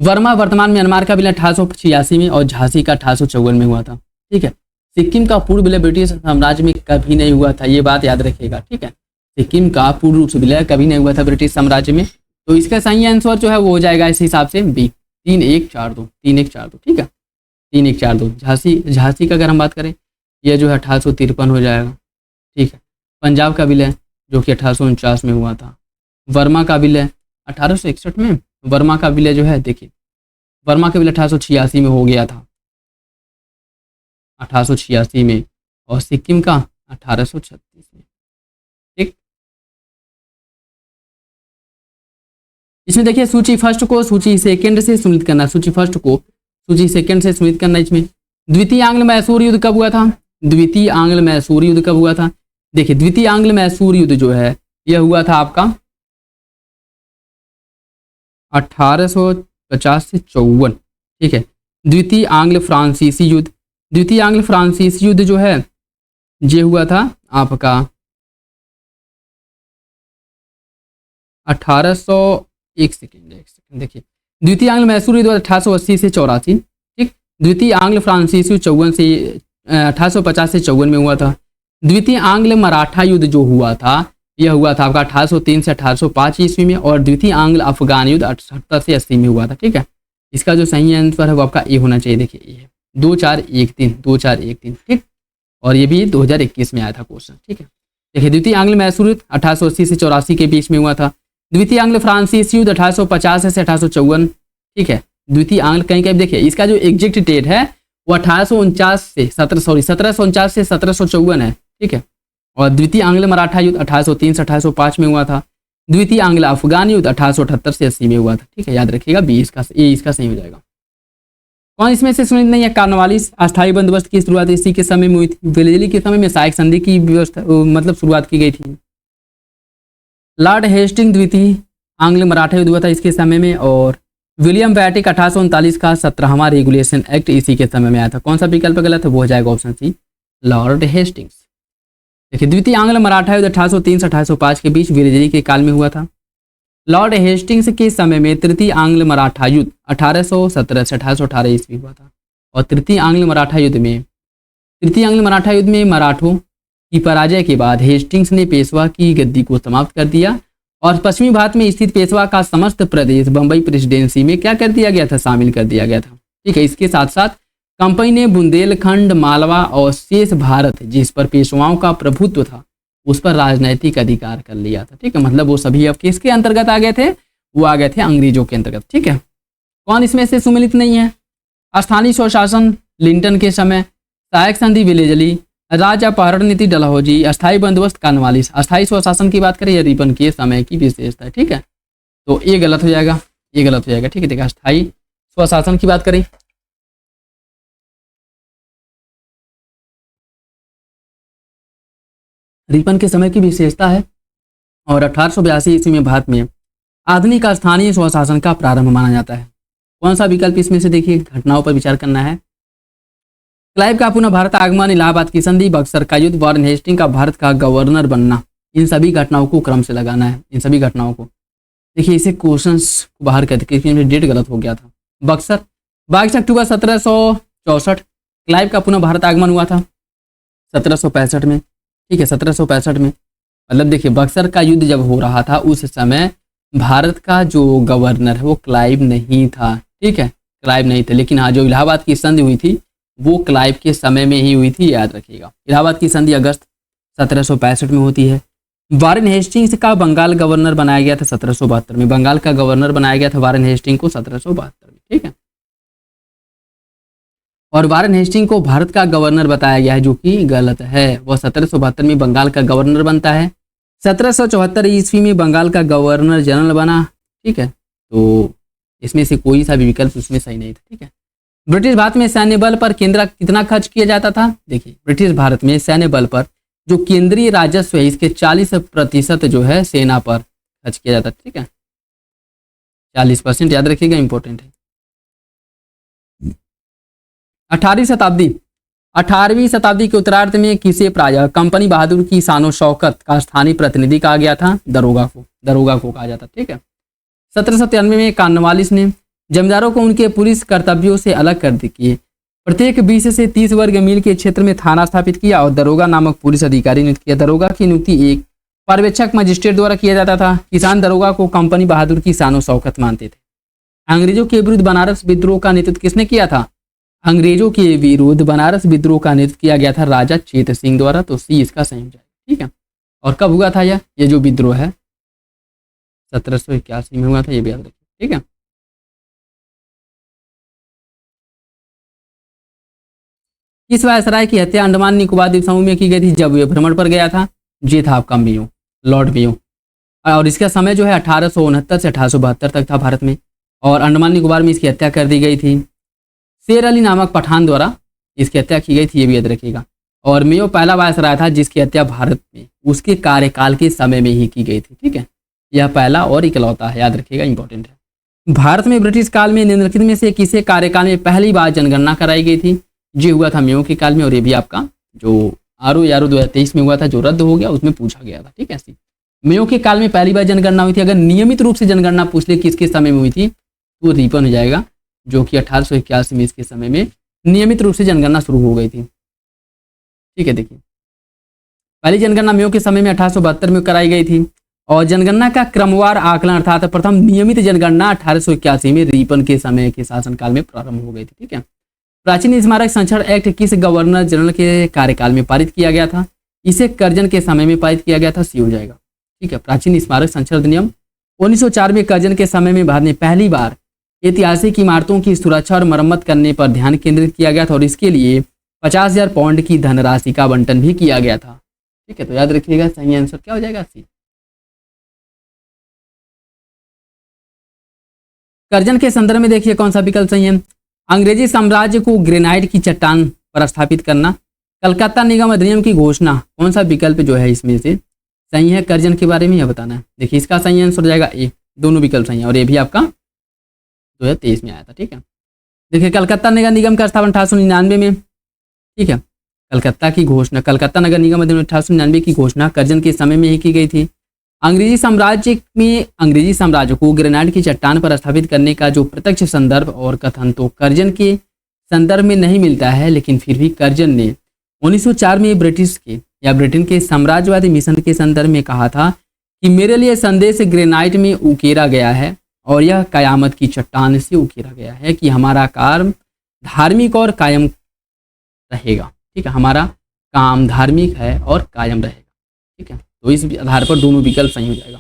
वर्मा वर्तमान म्यांमार का विलय 1886 में और झांसी का 1854 में हुआ था। ठीक है, सिक्किम का पूर्ण विलय ब्रिटिश साम्राज्य में कभी नहीं हुआ था, ये बात याद रखिएगा। ठीक है, सिक्किम का पूर्ण रूप से विलय कभी नहीं हुआ था ब्रिटिश साम्राज्य में, तो इसका सही आंसर जो है वो हो जाएगा इस हिसाब से बी, 3142, 3142, ठीक है, 3142। झांसी का अगर हम बात करें, यह जो है 1853 हो जाएगा, ठीक है। पंजाब का विलय जो कि 1849 में हुआ था। वर्मा का विलय 1861 में, वर्मा का विलय जो है देखिए, वर्मा का विलय 1886 में हो गया था, 1886 में, और सिक्किम का 1836 में, ठीक। इसमें देखिए सूची फर्स्ट को सूची सेकंड से सम्मिलित करना, सूची फर्स्ट को सूची सेकंड से सम्मिलित करना। इसमें द्वितीय आंग्ल मैसूर युद्ध कब हुआ था? द्वितीय आंग्ल मैसूर युद्ध कब हुआ था? देखिए द्वितीय आंग्ल मैसूर युद्ध जो है यह हुआ था आपका 1850 से 54, ठीक है। द्वितीय आंग्ल फ्रांसीसी युद्ध, द्वितीय आंग्ल फ्रांसीसी युद्ध जो है ये हुआ था आपका एक सेकेंड देखिए, द्वितीय आंग्ल मैसूर युद्ध 1880 से 84, ठीक। द्वितीय आंग्ल फ्रांसीसी युद्ध 1850 से 54 में हुआ था। द्वितीय आंग्ल मराठा युद्ध जो हुआ था यह हुआ था आपका 1803 से 1805 ईस्वी में, और द्वितीय आंग्ल अफगान युद्ध 78 से 80 में हुआ था, ठीक है। इसका जो सही आंसर है वो आपका ए होना चाहिए। देखिए ये 2413, ठीक, और ये भी 2021 में आया था क्वेश्चन, ठीक है। देखिए द्वितीय आंग्ल मैसूर युद्ध 1880 से 84 के बीच में हुआ था। द्वितीय आंग्ल फ्रांसीसी युद्ध 1850 से 1854, ठीक है। द्वितीय आंग्ल कहीं कहीं देखिए इसका जो एग्जैक्ट डेट है वो 1749 से 1754 है, ठीक है। और द्वितीय आंग्ल मराठा युद्ध 1803 से 1805 में हुआ था। द्वितीय आंग्ल अफगान युद्ध 1878 से 80 में हुआ था, ठीक है। याद रखिएगा बी इसका सही हो जाएगा। कौन इसमें से सुनित नहीं है? कॉर्नवालिस अस्थायी बंदोबस्त की शुरुआत इसी के समय में हुई थी। वेलेजली के समय में सहायक संधि की व्यवस्था मतलब शुरुआत की गई थी। लॉर्ड हेस्टिंग द्वितीय आंग्ल मराठा युद्ध हुआ था इसके समय में, और विलियम बैटिक 1839 का 17वां रेगुलेशन एक्ट इसी के समय में आया था। कौन सा विकल्प गलत है? वो हो जाएगा ऑप्शन सी, लॉर्ड हेस्टिंग्स। देखिए द्वितीय आंग्ल मराठा युद्ध 1803 से 1805 के बीच वेलेजली के काल में हुआ था। लॉर्ड हेस्टिंग्स के समय में तृतीय आंग्ल मराठा युद्ध 1817 से 1818 ईस्वी हुआ था। और तृतीय आंग्ल मराठा युद्ध में मराठों की पराजय के बाद हेस्टिंग्स ने पेशवा की गद्दी को समाप्त कर दिया, और पश्चिमी भारत में स्थित पेशवा का समस्त प्रदेश बंबई प्रेसिडेंसी में क्या कर दिया गया था? शामिल कर दिया गया था, ठीक है। इसके साथ साथ कंपनी ने बुंदेलखंड, मालवा और शेष भारत जिस पर पेशवाओं का प्रभुत्व था उस पर राजनैतिक अधिकार कर लिया था, ठीक है। मतलब वो सभी अब किसके अंतर्गत आ गए थे? वो आ गए थे अंग्रेजों के अंतर्गत, ठीक है। कौन इसमें से सम्मिलित नहीं है? स्थानीय स्वशासन लिंटन के समय, सहायक संधि वेलेजली, राज्य अपहरण नीति डलहौजी, अस्थायी बंदोबस्त कॉर्नवालिस। अस्थायी स्वशासन की बात करें या रिपन के समय की विशेषता है, ठीक है। तो ये गलत हो जाएगा, ये गलत हो जाएगा, ठीक है। देखिए अस्थायी स्वशासन की बात करें, रिपन के समय की विशेषता है, और 1882 ईस्वी में भारत में आधुनिक स्थानीय स्वशासन का प्रारंभ माना जाता है। कौन सा विकल्प इसमें से? देखिए घटनाओं पर विचार करना है। क्लाइव का पुनः भारत आगमन, इलाहाबाद की संधि, बक्सर का युद्ध, वॉरेन हेस्टिंग का भारत का गवर्नर बनना, इन सभी घटनाओं को क्रम से लगाना है, इन सभी घटनाओं को। देखिए इसे क्वेश्चंस को बाहर कर क्योंकि डेट गलत हो गया था। बक्सर 22 अक्टूबर 1764, क्लाइव का पुनः भारत आगमन हुआ था 1765 में, ठीक है, 1765 में। मतलब देखिए बक्सर का युद्ध जब हो रहा था उस समय भारत का जो गवर्नर है वो क्लाइव नहीं था, ठीक है, क्लाइव नहीं थे। लेकिन हाँ जो इलाहाबाद की संधि हुई थी वो क्लाइव के समय में ही हुई थी, याद रखिएगा। इलाहाबाद की संधि अगस्त 1765 में होती है। वॉरेन हेस्टिंग्स का बंगाल गवर्नर बनाया गया था 1772 में, बंगाल का गवर्नर बनाया गया था वॉरेन हेस्टिंग को 1772 में, ठीक है। और वॉरेन हेस्टिंग को भारत का गवर्नर बताया गया है जो कि गलत है। वह 1772 में बंगाल का गवर्नर बनता है, 1774 ईस्वी में बंगाल का गवर्नर जनरल बना, ठीक है। तो इसमें से कोई सा भी विकल्प उसमें सही नहीं था, ठीक है। ब्रिटिश भारत में सैन्य बल पर केंद्र कितना खर्च किया जाता था? देखिए ब्रिटिश भारत में सैन्य बल पर जो केंद्रीय राजस्व है इसके 40% जो है सेना पर खर्च किया जाता है, ठीक है, 40%, याद रखिएगा, इंपॉर्टेंट है। 18वीं शताब्दी के उत्तरार्ध में किसे प्रायः कंपनी बहादुर की शानो शौकत का स्थानीय प्रतिनिधि कहा गया था? दरोगा को कहा जाता, ठीक है। 1793 में कॉर्नवालिस ने जमींदारों को उनके पुलिस कर्तव्यों से अलग कर दिए, प्रत्येक 20 से 30 वर्ग मील के क्षेत्र में थाना स्थापित किया और दरोगा नामक पुलिस अधिकारी नियुक्त किया। दरोगा की नियुक्ति एक पर्यवेक्षक मजिस्ट्रेट द्वारा किया जाता था। किसान दरोगा को कंपनी बहादुर की शानो शौकत मानते थे। अंग्रेजों के विरुद्ध बनारस विद्रोह का नेतृत्व किसने किया था? अंग्रेजों के विरुद्ध बनारस विद्रोह का नेतृत्व किया गया था राजा चेत सिंह द्वारा। तो सी इसका सही हो जाएगा। ठीक है, और कब हुआ था ये जो विद्रोह है? 1781 में हुआ था, ये भी याद रखिए। ठीक है, किस वायसराय की हत्या अंडमान निकोबार द्वीप समूह में की गई थी जब वे भ्रमण पर गया था? ये था आपका मेयो, लॉर्ड मेयो। और इसका समय जो है 1869 से 1872 तक था भारत में, और अंडमान निकोबार में इसकी हत्या कर दी गई थी। शेर अली नामक पठान द्वारा इसकी हत्या की गई थी, ये भी याद रखिएगा। और मेयो पहला वायसराय था जिसकी हत्या भारत में उसके कार्यकाल के समय में ही की गई थी। ठीक है, यह पहला और इकलौता है, याद रखिएगा, इंपॉर्टेंट है। भारत में ब्रिटिश काल में निम्नलिखित में से किसे कार्यकाल में पहली बार जनगणना कराई गई थी? ये हुआ था मेयो के काल में, और ये भी आपका जो आरओ 2023 में हुआ था जो रद्द हो गया, उसमें पूछा गया था। ठीक है, मेयो के काल में पहली बार जनगणना हुई थी। अगर नियमित रूप से जनगणना पूछ ले किसके समय में हुई थी तो रिपन हो जाएगा, जो कि 1881 में इसके समय में नियमित रूप से जनगणना शुरू हो गई थी। ठीक है, देखिए पहली जनगणना मेयो के समय में 1872 में कराई गई थी, और जनगणना का क्रमवार आकलन अर्थात प्रथम नियमित जनगणना 1881 में रिपन के समय के शासनकाल में प्रारंभ हो गई थी। ठीक है, प्राचीन स्मारक संरक्षण एक्ट किस गवर्नर जनरल के कार्यकाल में पारित किया गया था? इसे कर्जन के समय में पारित किया गया था, सी हो जाएगा। ठीक है, प्राचीन स्मारक संरक्षण अधिनियम 1904 में कर्जन के समय में भारत में पहली बार ऐतिहासिक इमारतों की सुरक्षा और मरम्मत करने पर ध्यान केंद्रित किया गया था, और इसके लिए 50,000 पाउंड की धनराशि का आवंटन भी किया गया था। ठीक है, तो याद रखिएगा, सही आंसर क्या हो जाएगा? सी। कर्जन के संदर्भ में देखिए कौन सा विकल्प सही है? अंग्रेजी साम्राज्य को ग्रेनाइट की चट्टान पर स्थापित करना, कलकत्ता निगम अधिनियम की घोषणा, कौन सा विकल्प जो है इसमें से सही है? कर्जन के बारे में यह बताना है। देखिए इसका सही आंसर हो जाएगा ए, दोनों विकल्प सही है, और ये भी आपका 2023 में आया था। ठीक है, देखिए कलकत्ता नगर निगम का स्थापना 1899 में। ठीक है, कलकत्ता की घोषणा, कलकत्ता नगर निगम अधिनियम 1899 की घोषणा कर्जन के समय में ही की गई थी। अंग्रेजी साम्राज्य को ग्रेनाइट की चट्टान पर स्थापित करने का जो प्रत्यक्ष संदर्भ और कथन तो कर्जन के संदर्भ में नहीं मिलता है, लेकिन फिर भी कर्जन ने 1904 में ब्रिटेन के साम्राज्यवादी मिशन के संदर्भ में कहा था कि मेरे लिए संदेश ग्रेनाइट में उकेरा गया है, और यह कयामत की चट्टान से उकेरा गया है कि हमारा काम धार्मिक और कायम रहेगा। ठीक है, हमारा काम धार्मिक है और कायम रहेगा। ठीक है, तो इस आधार पर दोनों विकल्प सही हो जाएगा।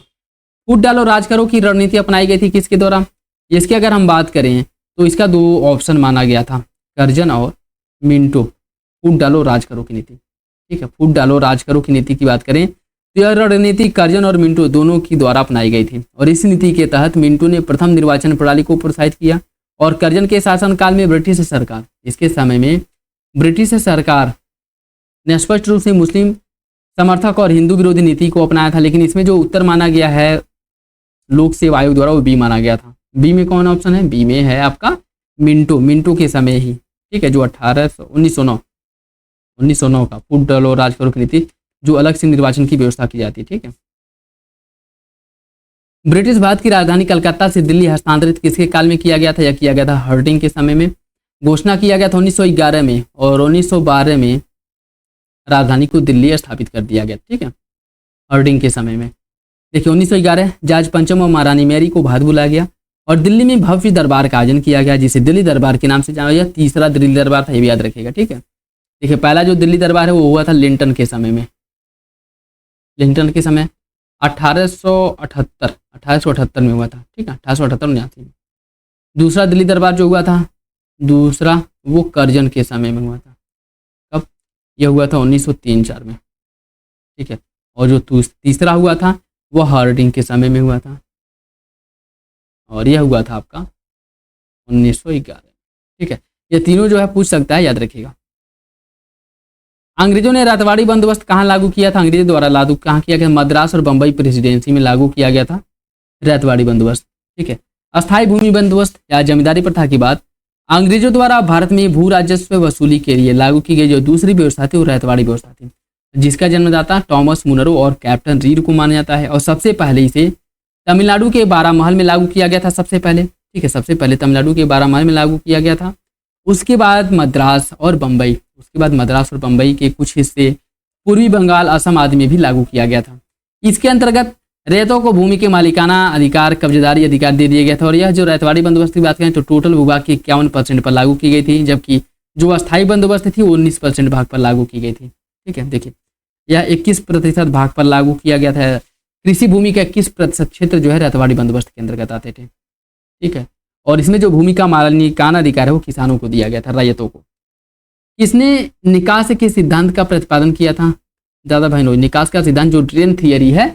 फूट डालो राज करो की रणनीति अपनाई गई थी किसके द्वारा? इसकी अगर हम बात करें तो इसका दो ऑप्शन माना गया था, कर्जन और मिंटो। फूट डालो राज करो की नीति। ठीक है, फूट डालो राज करो की नीति की बात करें तो यह रणनीति कर्जन और मिंटो दोनों की द्वारा अपनाई गई थी, और इस नीति के तहत मिंटो ने प्रथम निर्वाचन प्रणाली को प्रोत्साहित किया, और कर्जन के शासनकाल में ब्रिटिश सरकार, इसके समय में ब्रिटिश सरकार ने स्पष्ट रूप से मुस्लिम समर्थक और हिंदू विरोधी नीति को अपनाया था। लेकिन इसमें जो उत्तर माना गया है लोक सेवा आयोग द्वारा वो बी माना गया था। बी में कौन ऑप्शन है? बी में है आपका मिंटो के समय ही। ठीक है, जो 1909 का फूट डालो राज करो की नीति, जो अलग से निर्वाचन की व्यवस्था की जाती है। ठीक है, ब्रिटिश भारत की राजधानी कलकत्ता से दिल्ली हस्तांतरित किसके काल में किया गया था? यह किया गया था हर्डिंग के समय में। घोषणा किया गया था 1911 में, और 1912 में राजधानी को दिल्ली स्थापित कर दिया गया। ठीक है, हर्डिंग के समय में। देखिए 1911 जॉर्ज पंचम और महारानी मैरी को भारत बुलाया गया, और दिल्ली में भव्य दरबार का आयोजन किया गया, जिसे दिल्ली दरबार के नाम से जाना गया। तीसरा दिल्ली दरबार था, ये भी याद रखिएगा। ठीक है, देखिए पहला जो दिल्ली दरबार है वो हुआ था लिंटन के समय में। लिंटन के समय 1878 में हुआ था। ठीक है, 1878 में। दूसरा दिल्ली दरबार जो हुआ था, दूसरा वो कर्जन के समय में हुआ था। कब? यह हुआ था 1903-04 में। ठीक है, और जो तीसरा हुआ था वो हार्डिंग के समय में हुआ था, और यह हुआ था आपका 1911। ठीक है, ये तीनों जो है पूछ सकता है, याद रखिएगा। अंग्रेजों ने रतवाड़ी बंदोबस्त कहाँ लागू किया था? अंग्रेजों द्वारा लागू कहाँ किया गया? मद्रास और बंबई प्रेसिडेंसी में लागू किया गया था रतवाड़ी बंदोबस्त। ठीक है, अस्थायी भूमि बंदोबस्त या जमींदारी प्रथा की बात अंग्रेजों द्वारा भारत में भू राजस्व वसूली के लिए लागू की गई जो दूसरी व्यवस्था थी वो रतवाड़ी व्यवस्था थी, जिसका जन्मदाता टॉमस मुनरो और कैप्टन रीड को माना जाता है। और सबसे पहले इसे तमिलनाडु के बारामहल में लागू किया गया था सबसे पहले। ठीक है, सबसे पहले तमिलनाडु के बारामहल में लागू किया गया था। उसके बाद मद्रास और बम्बई, के कुछ हिस्से पूर्वी बंगाल, असम आदि में भी लागू किया गया था। इसके अंतर्गत रैयतों को भूमि के मालिकाना अधिकार, कब्जेदारी अधिकार दे दिया गया था। और यह जो रैयतवाड़ी बंदोबस्त की बात करें तो टोटल भूभाग के 51% पर लागू की गई थी, जबकि जो अस्थायी बंदोबस्त थी वो 19% भाग पर लागू की गई थी। ठीक है, देखिए यह 21% भाग पर लागू किया गया था। कृषि भूमि का 21% क्षेत्र जो है रैयतवाड़ी बंदोबस्त के अंतर्गत आते थे। ठीक है, और इसमें जो भूमि का मालिकाना अधिकार है वो किसानों को दिया गया था, रैयतों को। किसने निकास के सिद्धांत का प्रतिपादन किया था? दादा भाई नौरोजी। निकास का सिद्धांत जो ड्रेन थियरी है,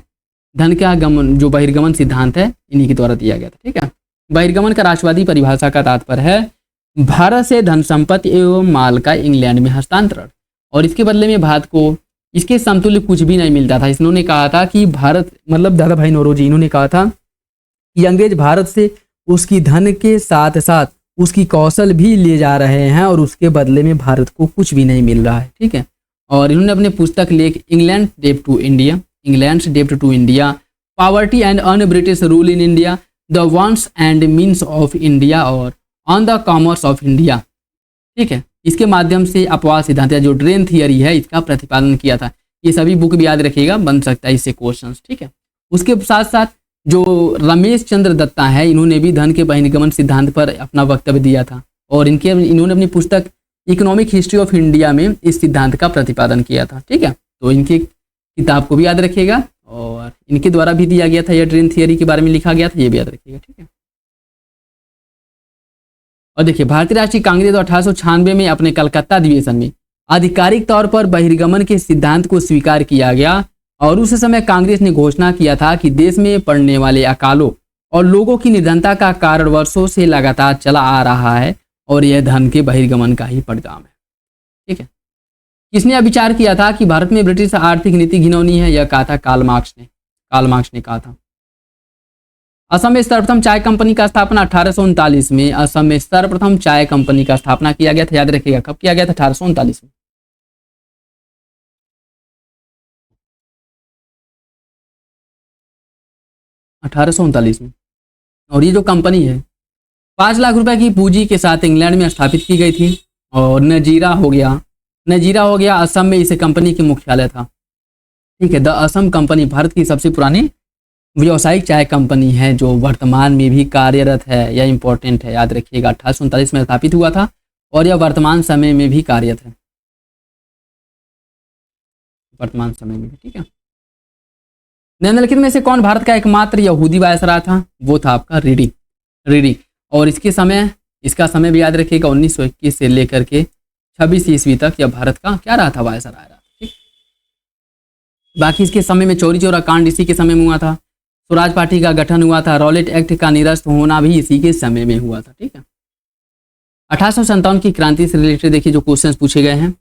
धन का गमन, जो बहिर्गमन सिद्धांत है, इन्हीं के द्वारा दिया गया था। ठीक है, बहिर्गमन का राष्ट्रवादी परिभाषा का तात्पर्य है भारत से धन संपत्ति एवं माल का इंग्लैंड में हस्तांतरण, और इसके बदले में भारत को इसके समतुल्य कुछ भी नहीं मिलता था। इन्होंने कहा था कि भारत, मतलब दादा भाई नौरोजी, इन्होंने कहा था कि अंग्रेज भारत से उसकी धन के साथ साथ उसकी कौशल भी ले जा रहे हैं और उसके बदले में भारत को कुछ भी नहीं मिल रहा है। ठीक है, और इन्होंने अपने पुस्तक लेख इंग्लैंड डेब्ट टू इंडिया, इंग्लैंड डेब्ट to India, poverty and un British rule in India, the wants and means of India और on the commerce of India, ठीक है, इसके माध्यम से अपवाद सिद्धांत या जो ड्रेन थियरी है इसका प्रतिपादन किया था। ये सभी बुक भी याद रखिएगा, बन सकता है इससे क्वेश्चंस। ठीक है, उसके साथ साथ जो रमेश चंद्र दत्ता है, इन्होंने भी धन के बहिर्गमन सिद्धांत पर अपना वक्तव्य दिया था, और इन्होंने अपनी पुस्तक इकोनॉमिक हिस्ट्री ऑफ इंडिया में इस सिद्धांत का प्रतिपादन किया था। ठीक है, तो इनकी किताब को भी याद रखिएगा, और इनके द्वारा भी दिया गया था, यह ड्रेन थियरी के बारे में लिखा गया था, ये भी याद रखिएगा। ठीक है, और देखिए भारतीय राष्ट्रीय कांग्रेस 1896 में अपने कलकत्ता अधिवेशन में आधिकारिक तौर पर बहिर्गमन के सिद्धांत को स्वीकार किया गया, और उस समय कांग्रेस ने घोषणा किया था कि देश में पड़ने वाले अकालों और लोगों की निर्धनता का कारण वर्षों से लगातार चला आ रहा है, और यह धन के बहिर्गमन का ही परिणाम है। ठीक है, किसने यह विचार किया था कि भारत में ब्रिटिश आर्थिक नीति घिनौनी है? यह कहा था कार्ल मार्क्स ने कहा था। असम में सर्वप्रथम चाय कंपनी का स्थापना 1839 में, असम में सर्वप्रथम चाय कंपनी का स्थापना किया गया था। याद रखिएगा कब किया गया था? 1839 में। 1839 में। और ये जो कंपनी है 5 लाख रुपए की पूंजी के साथ इंग्लैंड में स्थापित की गई थी, और नजीरा हो गया असम में इस कंपनी की मुख्यालय था। ठीक है, द असम कंपनी भारत की सबसे पुरानी व्यावसायिक चाय कंपनी है, जो वर्तमान में भी कार्यरत है। यह इंपॉर्टेंट है, याद रखिएगा। 1839 में स्थापित हुआ था, और यह वर्तमान समय में भी कार्यरत है, वर्तमान समय में भी। ठीक है, निम्नलिखित में से कौन भारत का एकमात्र यहूदी वायसराय था? वो था आपका रीडिंग। और इसका समय भी याद रखिएगा, 1921 से लेकर के 26 ईस्वी तक यह भारत का क्या रहा था? वायसराय रहा। ठीक, बाकी इसके समय में चौरी चौरा कांड इसी के समय में हुआ था, स्वराज पार्टी का गठन हुआ था, रॉलेट एक्ट का निरस्त होना भी इसी के समय में हुआ था। ठीक है, 1857 की क्रांति से रिलेटेड देखिए जो क्वेश्चंस पूछे गए हैं।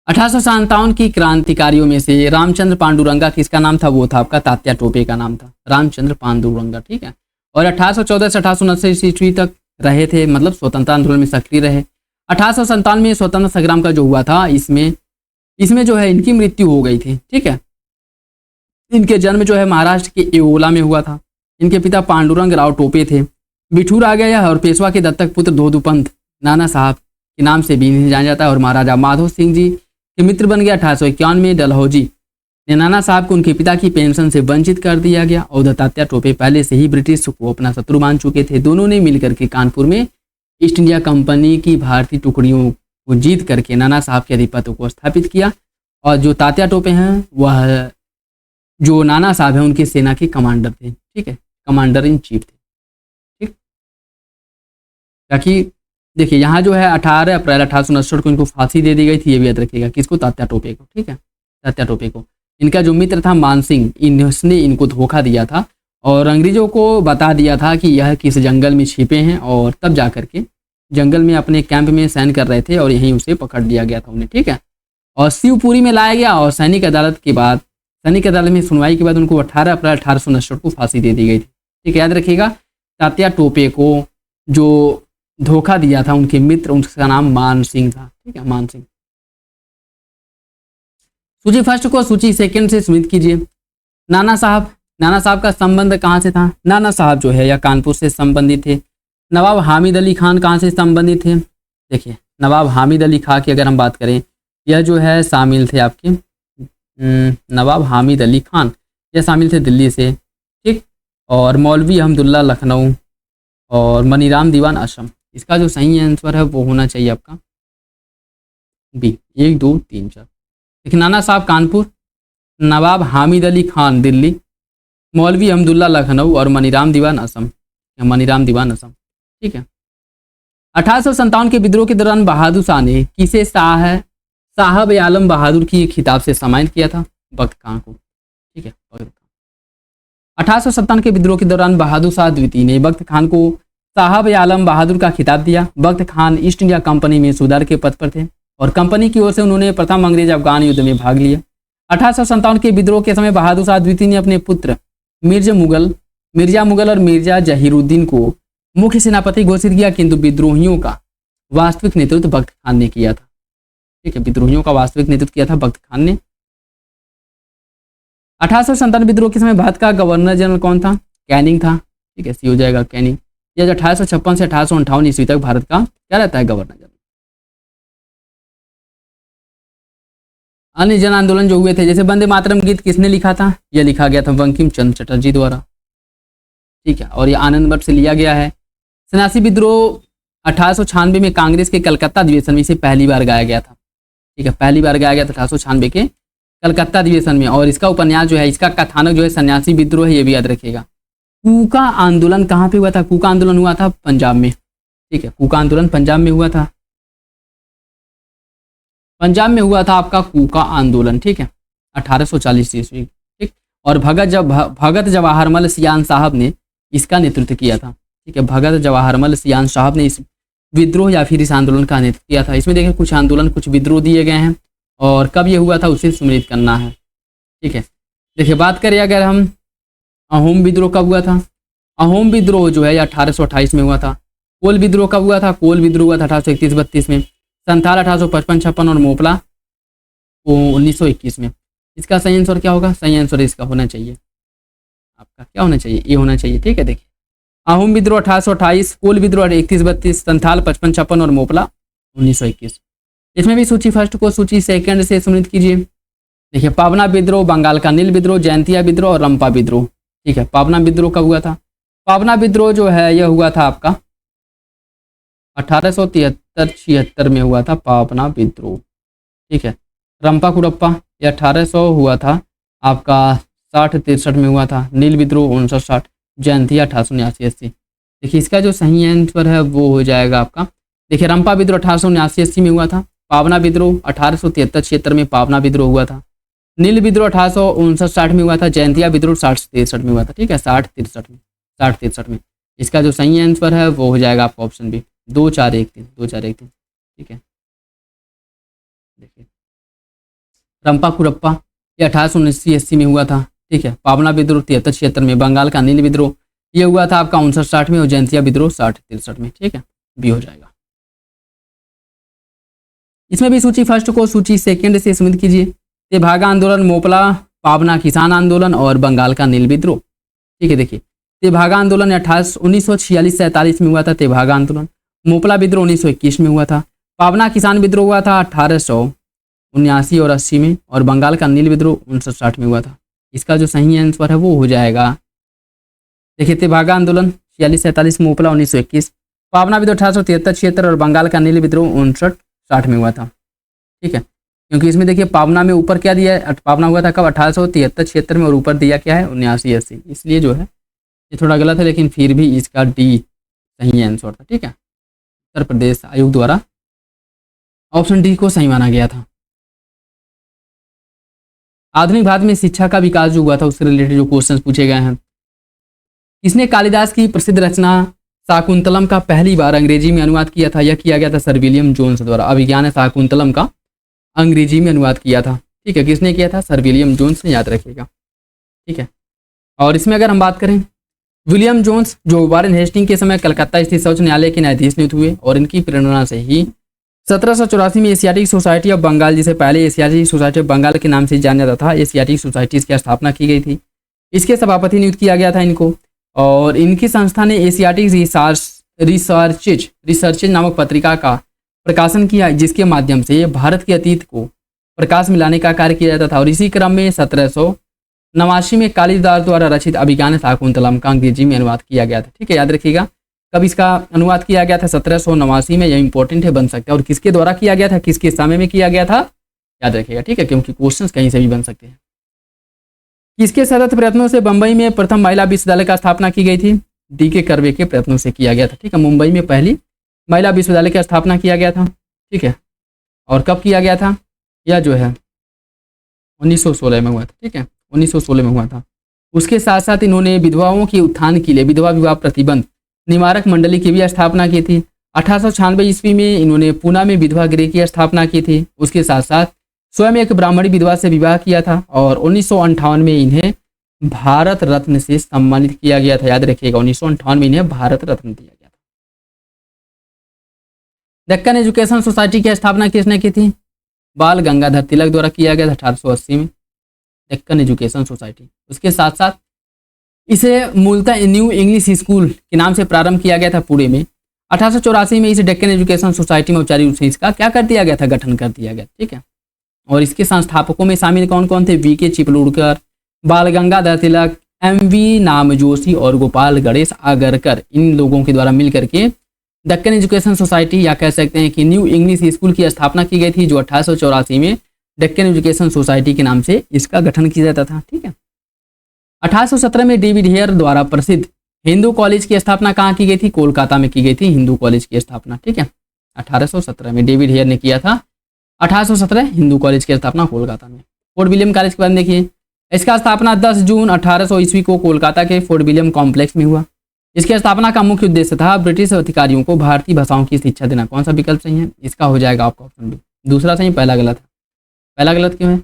1857 की क्रांतिकारियों में से रामचंद्र पांडुरंगा किसका नाम था? वो था आपका तात्या टोपे का नाम था, रामचंद्र पांडुरंगा। ठीक है, और 1814 से 1829 ईस्वी तक रहे थे, मतलब स्वतंत्रता आंदोलन में सक्रिय रहे। 1857 में स्वतंत्रता संग्राम का जो हुआ था, इसमें जो है इनकी मृत्यु हो गई थी। ठीक है, इनके जन्म जो है महाराष्ट्र के एओला में हुआ था। इनके पिता पांडुरंग राव टोपे थे। बिठूर आ गया और पेशवा के दत्तक पुत्र धोधुपंत नाना साहब के नाम से भी जाना जाता है, और महाराजा माधो सिंह जी के मित्र बन गया। 1851 में डलहौजी ने नाना साहब को उनके पिता की पेंशन से वंचित कर दिया गया, और तात्या टोपे पहले से ही ब्रिटिश को अपना शत्रु मान चुके थे। दोनों ने मिलकर के कानपुर में ईस्ट इंडिया कंपनी की भारतीय टुकड़ियों को जीत करके नाना साहब के आधिपत्य को स्थापित किया, और जो तात्या टोपे हैं वह जो नाना साहब हैं उनके सेना के कमांडर थे। ठीक है, कमांडर इन चीफ थे। ठीक, ताकि देखिए यहाँ जो है 18 अप्रैल 1869 को इनको फांसी दे दी गई थी, ये भी याद रखिएगा। किसको? तात्या टोपे को। ठीक है, तात्या टोपे को। इनका जो मित्र था मान सिंह, इन्होंने इनको धोखा दिया था और अंग्रेजों को बता दिया था कि यह किस जंगल में छिपे हैं, और तब जा करके जंगल में अपने कैंप में सैन कर रहे थे, और यहीं उसे पकड़ लिया गया था उन्हें। ठीक है, और शिवपुरी में लाया गया, और सैनिक अदालत में सुनवाई के बाद उनको 18 अप्रैल 1869 को फांसी दे दी गई थी। ठीक है, याद रखिएगा। तात्या टोपे को जो धोखा दिया था उनके मित्र, उनका नाम मान सिंह था। ठीक है, मान सिंह। सूची फर्स्ट को सूची सेकंड से स्मित कीजिए। नाना साहब का संबंध कहाँ से था? नाना साहब जो है यह कानपुर से संबंधित थे। नवाब हामिद अली खान कहाँ से संबंधित थे? देखिए नवाब हामिद अली खान की अगर हम बात करें, यह जो है शामिल थे आपके नवाब हामिद अली खान, ये शामिल थे दिल्ली से, ठीक। और मौलवी अहमदुल्ला लखनऊ और मनीराम दीवान असम। इसका जो सही आंसर है वो होना चाहिए आपका बी, 1 2 3 4। देखिए नाना साहब कानपुर, नवाब हामिद अली खान दिल्ली, मौलवी अहमदुल्ला लखनऊ और मनीराम दीवान असम, या मनीराम दीवान असम, ठीक है। 1857 के विद्रोह के दौरान बहादुर शाह ने किसे साहब आलम बहादुर की खिताब से सम्मानित किया था? बख्त खान को, ठीक है। 1857 के विद्रोह के दौरान बहादुर शाह द्वितीय ने बख्त खान को साहब आलम बहादुर का खिताब दिया। बख्त खान ईस्ट इंडिया कंपनी में सूबेदार के पद पर थे और कंपनी की ओर से उन्होंने प्रथम अंग्रेज अफगान युद्ध में भाग लिया। 1857 के विद्रोह के समय बहादुर शाह द्वितीय ने अपने पुत्र मिर्जा मुगल और मिर्जा जहीरुद्दीन को मुख्य सेनापति घोषित किया, किंतु विद्रोहियों का वास्तविक नेतृत्व बख्त खान ने किया था, ठीक है। विद्रोहियों का वास्तविक नेतृत्व किया था बख्त खान ने। 1857 विद्रोह के समय भारत का गवर्नर जनरल कौन था? कैनिंग था, ठीक है। सी हो जाएगा कैनिंग। यह 1856 से 1858 ईस्वी तक भारत का क्या रहता है? Governor general. अन्य जन आंदोलन जो हुए थे, जैसे वंदे मातरम गीत किसने लिखा था? यह लिखा गया था बंकिम चंद्र चटर्जी द्वारा, ठीक है। और यह आनंद मठ से लिया गया है। सन्यासी विद्रोह 1896 में कांग्रेस के कलकत्ता अधिवेशन में इसे पहली बार गाया गया था, ठीक है। पहली बार गाया गया था 1896 के कलकत्ता अधिवेशन में। और इसका उपन्यास जो है, इसका कथानक जो है सन्यासी विद्रोह है, ये भी याद रखिएगा। कूका आंदोलन कहाँ पे हुआ था? कूका आंदोलन हुआ था पंजाब में, ठीक है। कूका आंदोलन पंजाब में हुआ था, पंजाब में हुआ था आपका कूका आंदोलन, ठीक है, 1840 ईस्वी, ठीक। और भगत जवाहरमल सियान साहब ने इसका नेतृत्व किया था, ठीक है। भगत जवाहरमल सियान साहब ने इस विद्रोह या फिर इस आंदोलन का नेतृत्व किया था। इसमें देखिए कुछ आंदोलन कुछ विद्रोह दिए गए हैं और कब ये हुआ था उसे सुमेलित करना है, ठीक है। देखिए बात करें अगर हम अहोम विद्रोह कब हुआ था? अहोम विद्रोह जो है 1828 में हुआ था। कोल विद्रोह कब हुआ था? कोल विद्रोह हुआ था 1831-32 में। संथाल 1855-56 और मोपला 1921 में। इसका सही आंसर क्या होगा? सही आंसर इसका होना चाहिए आपका क्या होना चाहिए? ये होना चाहिए, ठीक है। देखिए अहोम विद्रोह 1828, कोल विद्रोह 31-32, संथाल 55-56 और मोपला 1921। इसमें भी सूची फर्स्ट को सूची सेकंड से सम्मिलित कीजिए। देखिए पावना विद्रोह, बंगाल का नील विद्रोह, जयंतिया विद्रोह और रंपा विद्रोह, ठीक है। पावना विद्रोह कब हुआ था? पावना विद्रोह जो है यह हुआ था आपका 1873-76 में हुआ था पावना विद्रोह, ठीक है। रंपा कुरप्पा ये 1800 हुआ था आपका 60-63 में हुआ था। नील विद्रोह 59-60, जयंतिया 1879-80। देखिए इसका जो सही आंसर है वो हो जाएगा आपका, देखिए रंपा विद्रोह 1879-80 में हुआ था। पावना विद्रोह 1873-76 में पावना विद्रोह हुआ था। नील विद्रोह 1859-60 में हुआ था। जयंतिया विद्रोह 60-63 में हुआ था, ठीक है। 60-63 में इसका जो सही आंसर है वो हो जाएगा आपका ऑप्शन बी, 2-4-1-3, ठीक है। देखिए रंपा कुरप्पा ये 1879-80 में हुआ था, ठीक है। पावना विद्रोह 73-76 में। बंगाल का नील विद्रोह ये हुआ था आपका 59-60 में और जयंतिया विद्रोह 60-63 में, ठीक है। बी हो जाएगा। इसमें भी सूची फर्स्ट को सूची सेकंड से सम्मिलित कीजिए। तेभागा आंदोलन, मोपला, पावना किसान आंदोलन और बंगाल का नील विद्रोह, ठीक है। देखिए तेभागा आंदोलन 1946-47 में हुआ था तेभागा आंदोलन। मोपला विद्रोह 1921 में हुआ था। पावना किसान विद्रोह हुआ था 1879 और 80 में और बंगाल का नील विद्रोह 59-60 में हुआ था। इसका जो सही आंसर है वो हो जाएगा, देखिए तेभागा आंदोलन 46-47, मोपला 1921, पावना विद्रोह 1873-76 और बंगाल का नील विद्रोह 59-60 में हुआ था, ठीक है। क्योंकि इसमें देखिए पावना में ऊपर क्या दिया है? पावना हुआ था कब? 1873-76 में और ऊपर दिया क्या है? 79-80। इसलिए जो है ये थोड़ा गलत है, लेकिन फिर भी इसका डी सही आंसर था, ठीक है। उत्तर प्रदेश आयोग द्वारा ऑप्शन डी को सही माना गया था। आधुनिक भारत में शिक्षा का विकास जो हुआ था उससे रिलेटेड जो क्वेश्चन पूछे गए हैं। किसने कालिदास की प्रसिद्ध रचना शाकुंतलम का पहली बार अंग्रेजी में अनुवाद किया था? यह किया गया था सर विलियम जोन्स द्वारा। अभिज्ञान शाकुंतलम का अंग्रेजी में अनुवाद किया था, ठीक है। किसने किया था? सर विलियम जोन्स ने, याद रखिएगा, ठीक है। और इसमें अगर हम बात करें विलियम जोन्स जो वारेन हेस्टिंग के समय कलकत्ता स्थित सर्वोच्च न्यायालय के न्यायाधीश नियुक्त हुए और इनकी प्रेरणा से ही 1784 में एशियाटिक सोसाइटी ऑफ बंगाल, जिसे पहले एशियाटिक सोसाइटी ऑफ बंगाल के नाम से जाना जाता था, एशियाटिक सोसाइटीज़ की स्थापना की गई थी। इसके सभापति नियुक्त किया गया था इनको और इनकी संस्था ने एशियाटिक रिसर्चेज नामक पत्रिका का प्रकाशन किया, जिसके माध्यम से भारत के अतीत को प्रकाश में लाने का कार्य किया जाता था। और इसी क्रम में 89 में कालिदास द्वारा रचित अभिज्ञान शाकुंतलम का अंग्रेजी में अनुवाद किया गया था। ठीक है, याद रखिएगा कब इसका अनुवाद किया गया था, 1789 में। यह इंपॉर्टेंट है, बन सकता है। और किसके द्वारा किया गया था, किसके समय में किया गया था, याद रखिएगा। ठीक है, क्योंकि क्वेश्चंस कहीं से भी बन सकते हैं। किसके सतत प्रयत्नों से बंबई में प्रथम महिला विश्वविद्यालय का स्थापना की गई थी, डी.के. कर्वे के प्रयत्नों से किया गया था। ठीक है, मुंबई में पहली महिला विश्वविद्यालय की स्थापना किया गया था। ठीक है, और कब किया गया था, यह जो है 1916 में हुआ था। ठीक है, 1916 में हुआ था। उसके साथ साथ इन्होंने विधवाओं के उत्थान के लिए विधवा विवाह प्रतिबंध निवारक मंडली की भी स्थापना की थी। 1896 ईस्वी में इन्होंने पूना में विधवा गृह की स्थापना की थी। उसके साथ साथ स्वयं एक ब्राह्मणी विधवा से विवाह किया था और 1958 में इन्हें भारत रत्न से सम्मानित किया गया था। याद रखिएगा, 1958 में इन्हें भारत रत्न दिया गया था। दक्कन एजुकेशन सोसाइटी की स्थापना किसने की थी, बाल गंगाधर तिलक द्वारा किया गया था 1880 में, दक्कन एजुकेशन सोसाइटी। उसके साथ साथ इसे मूलतः न्यू इंग्लिश स्कूल के नाम से प्रारंभ किया गया था पुणे में। 1884 में इसे डेक्कन एजुकेशन सोसाइटी में औपचारिक रूप से इसका क्या कर दिया गया था, गठन कर दिया गया। ठीक है, और इसके संस्थापकों में शामिल कौन कौन थे, वी.के. चिपलूणकर, बाल गंगाधर तिलक, एम.वी. नामजोशी और गोपाल गणेश आगरकर। इन लोगों के द्वारा मिलकर के दक्कन एजुकेशन सोसाइटी या कह सकते हैं कि न्यू इंग्लिश स्कूल की स्थापना की गई थी, जो 1884 में डेक्कन एजुकेशन सोसाइटी के नाम से इसका गठन किया जाता था। ठीक है, 1817 में डेविड हेयर द्वारा प्रसिद्ध हिंदू कॉलेज की स्थापना कहाँ की गई थी, कोलकाता में की गई थी हिंदू कॉलेज की स्थापना। ठीक है, 1817 में डेविड हेयर ने किया था। 1817 हिंदू कॉलेज की स्थापना कोलकाता में। फोर्ट विलियम कॉलेज के बारे में देखिए, इसका स्थापना 10 जून 1800 ईस्वी को कोलकाता के फोर्ट विलियम कॉम्प्लेक्स में हुआ। इसकी स्थापना का मुख्य उद्देश्य था ब्रिटिश अधिकारियों को भारतीय भाषाओं की शिक्षा देना। कौन सा विकल्प सही है, इसका हो जाएगा आपका ऑप्शन बी। दूसरा सही, पहला गलत है। पहला गलत क्यों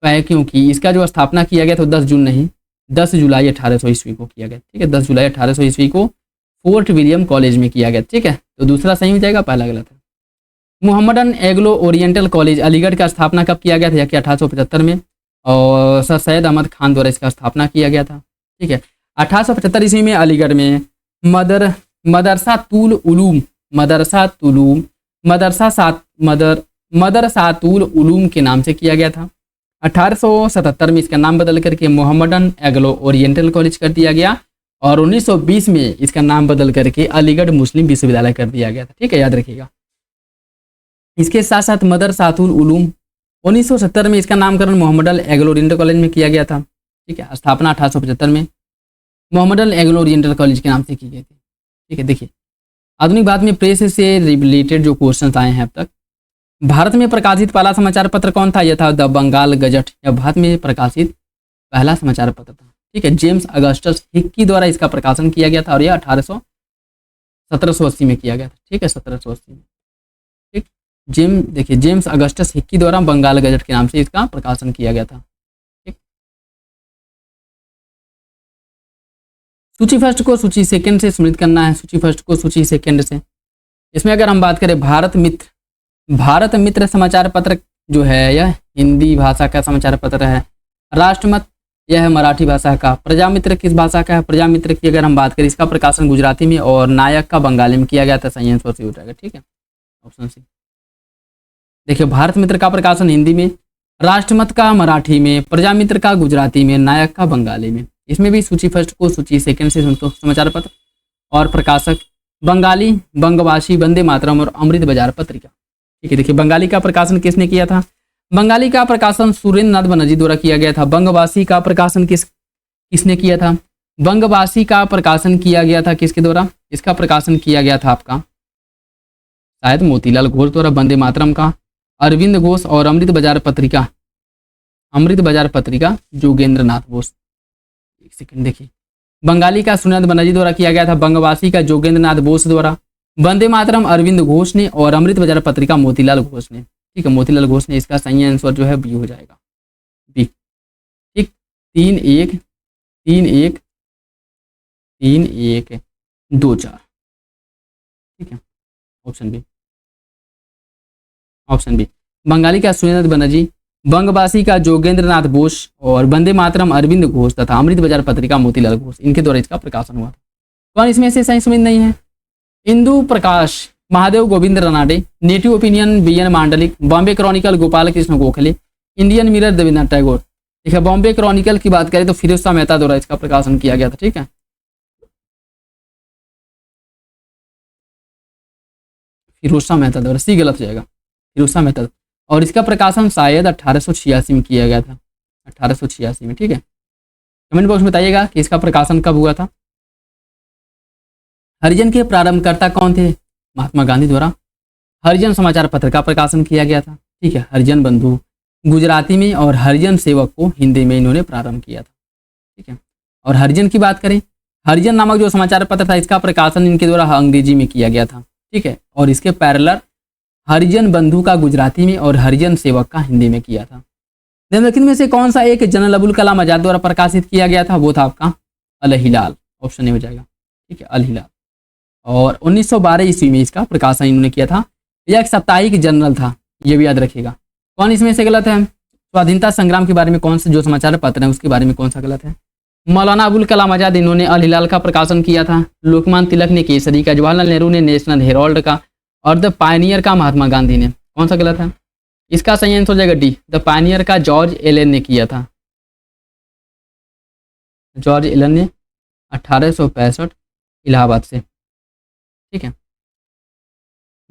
है, क्योंकि इसका जो स्थापना किया गया था 10 जून नहीं, 10 जुलाई 1800 ईस्वी को किया गया। ठीक है, 10 जुलाई 1800 ईस्वी को फोर्ट विलियम कॉलेज में किया गया। ठीक है, तो दूसरा सही हो जाएगा, पहला गलत है। मोहम्मदन एग्लो ओरिएंटल कॉलेज अलीगढ़ का स्थापना कब किया गया था, कि 1875 में, और सर सैयद अहमद खान द्वारा इसका स्थापना किया गया था। ठीक है, 1875 ईस्वी में अलीगढ़ में मदरसातुल उलूम के नाम से किया गया था। 1877 में इसका नाम बदल करके मोहम्मदन एग्लो ओरिएंटल कॉलेज कर दिया गया और 1920 में इसका नाम बदल करके अलीगढ़ मुस्लिम विश्वविद्यालय कर दिया गया था। ठीक है, याद रखिएगा। इसके साथ साथ मदरसातुल उलूम 1970 में इसका नामकरण मोहम्मदन एग्लो ओरिएंटल कॉलेज में किया गया था। ठीक है, स्थापना 1875 में मोहम्मदन एग्लो ओरिएंटल कॉलेज के नाम से की गई थी। ठीक है, देखिए आधुनिक भारत में प्रेस से रिलेटेड जो क्वेश्चन आए हैं अब तक, भारत में प्रकाशित पहला समाचार पत्र कौन था, यह था द बंगाल गजट। यह भारत में प्रकाशित पहला समाचार पत्र था। ठीक है, जेम्स अगस्टस हिक्की द्वारा इसका प्रकाशन किया गया था और यह 1780 में किया गया था। ठीक है, 1780 में। ठीक, देखिए जेम्स अगस्टस हिक्की द्वारा बंगाल गजट के नाम से इसका प्रकाशन किया गया था। ठीक, सूची फर्स्ट को सूची सेकंड से सम्मिलित करना है, सूची फर्स्ट को सूची सेकंड से। इसमें अगर हम बात करें भारत मित्र समाचार पत्र जो है यह हिंदी भाषा का समाचार पत्र है। राष्ट्रमत यह है मराठी भाषा का। प्रजामित्र किस भाषा का है, प्रजामित्र की अगर हम बात करें इसका प्रकाशन गुजराती में और नायक का बंगाली में किया गया था। सही आंसर हो जाएगा। ठीक है, ऑप्शन सी। देखिए भारत मित्र का प्रकाशन हिंदी में, राष्ट्रमत का मराठी में, प्रजामित्र का गुजराती में, नायक का बंगाली में। इसमें भी सूची फर्स्ट को सूची सेकंड से समाचार पत्र और प्रकाशक बंगाली, बंगवासी, वंदे मातरम और अमृत बाजार पत्रिका। ठीक है, देखिए बंगाली का प्रकाशन किसने किया था, बंगाली का प्रकाशन सुरेंद्र नाथ बनर्जी द्वारा किया गया था। बंगवासी का प्रकाशन किसने किया था, बंगवासी का प्रकाशन किया गया था किसके द्वारा, इसका प्रकाशन किया गया था आपका शायद मोतीलाल घोष द्वारा। वंदे मातरम का अरविंद घोष और अमृत बाजार पत्रिका जोगेंद्र नाथ बोस। एक सेकंड, देखिए बंगाली का सुरेंद्र बनर्जी द्वारा किया गया था, बंगवासी का जोगेंद्र नाथ बोस द्वारा, वंदे मातरम अरविंद घोष ने और अमृत बाजार पत्रिका मोतीलाल घोष ने। ठीक है, मोतीलाल घोष ने। इसका सही आंसर जो है बी हो जाएगा, बी। ठीक, 3-1 2-4। ठीक है, ऑप्शन बी। बंगाली का सुरेंद्र बनर्जी, बंगवासी का जोगेंद्र नाथ बोस और वंदे मातरम अरविंद घोष तथा अमृत बाजार पत्रिका मोतीलाल घोष, इनके द्वारा इसका प्रकाशन हुआ था। कौन इसमें से सही सुमित नहीं है, Indu Prakash, Mahadev Govind Ranade, native opinion B N. Mandlik, Bombay chronicle Gopal Krishna Gokhale, Indian mirror Devendranath Tagore. देखिए बॉम्बे क्रॉनिकल की बात करें तो फिरोज शाह मेहता द्वारा इसका प्रकाशन किया गया था। ठीक है, फिरोज शाह मेहता द्वारा, सी गलत हो जाएगा, फिरोज शाह मेहता। और इसका प्रकाशन शायद 1886 में किया गया था, 1886 में। ठीक है, कमेंट बॉक्स में बताइएगा कि इसका प्रकाशन कब हुआ था। हरिजन के प्रारंभकर्ता कौन थे? महात्मा गांधी द्वारा हरिजन समाचार पत्र का प्रकाशन किया गया था। ठीक है, हरिजन बंधु गुजराती में और हरिजन सेवक को हिंदी में इन्होंने प्रारंभ किया था। ठीक है, और हरिजन की बात करें, हरिजन नामक जो समाचार पत्र था इसका प्रकाशन इनके द्वारा अंग्रेजी में किया गया था। ठीक है, और इसके पैरेलल हरिजन बंधु का गुजराती में और हरिजन सेवक का हिंदी में किया था। निम्नलिखित में से कौन सा एक जनरल अबुल कलाम आजाद द्वारा प्रकाशित किया गया था? वो था आपका अल हिलाल, ऑप्शन ए हो जाएगा। ठीक है, अल हिलाल। और 1912 ईस्वी में इसका प्रकाशन इन्होंने किया था। यह एक साप्ताहिक जर्नल था, ये भी याद रखिएगा। कौन इसमें से गलत है? स्वाधीनता संग्राम के बारे में कौन से जो समाचार पत्र हैं उसके बारे में कौन सा गलत है? मौलाना अबुल कलाम आजाद इन्होंने अल हिलाल का प्रकाशन किया था। लोकमान्य तिलक ने केसरी का, जवाहरलाल नेहरू ने नेशनल हेराल्ड का, और द पायनियर का महात्मा गांधी ने। कौन सा गलत है? इसका सही आंसर हो जाएगा डी, द पायनियर का जॉर्ज एलन ने किया था। जॉर्ज एलन ने 1865 इलाहाबाद से। ठीक है,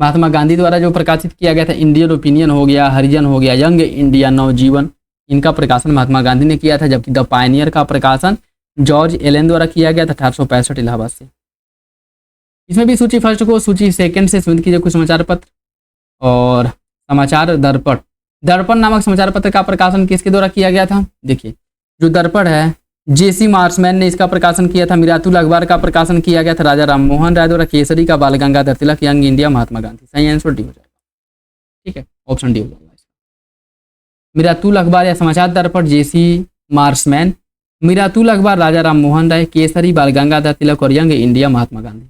महात्मा गांधी द्वारा जो प्रकाशित किया गया था इंडियन ओपिनियन हो गया, हरिजन हो गया, यंग इंडिया, नवजीवन, इनका प्रकाशन महात्मा गांधी ने किया था। जबकि द पायनियर का प्रकाशन जॉर्ज एलन द्वारा किया गया था 1865 इलाहाबाद से। इसमें भी सूची फर्स्ट को सूची सेकंड से शुरू कीजिए कुछ समाचार पत्र। और समाचार दर्पण, दर्पण नामक समाचार पत्र का प्रकाशन किसके द्वारा किया गया था? देखिए जो दर्पण है जेसी मार्समैन ने इसका प्रकाशन किया था। मिरातुल अखबार का प्रकाशन किया गया था राजा राम मोहन राय द्वारा। केसरी का बाल गंगाधर तिलक, यंग इंडिया महात्मा गांधी। सही आंसर डी हो जाएगा। ठीक है, ऑप्शन डी हो जाएगा। मिरातुल अखबार या समाचार दर्पण जेसी मार्समैन, मिरातुल अखबार राजा राम मोहन राय, केसरी बाल गंगाधर तिलक और यंग इंडिया महात्मा गांधी।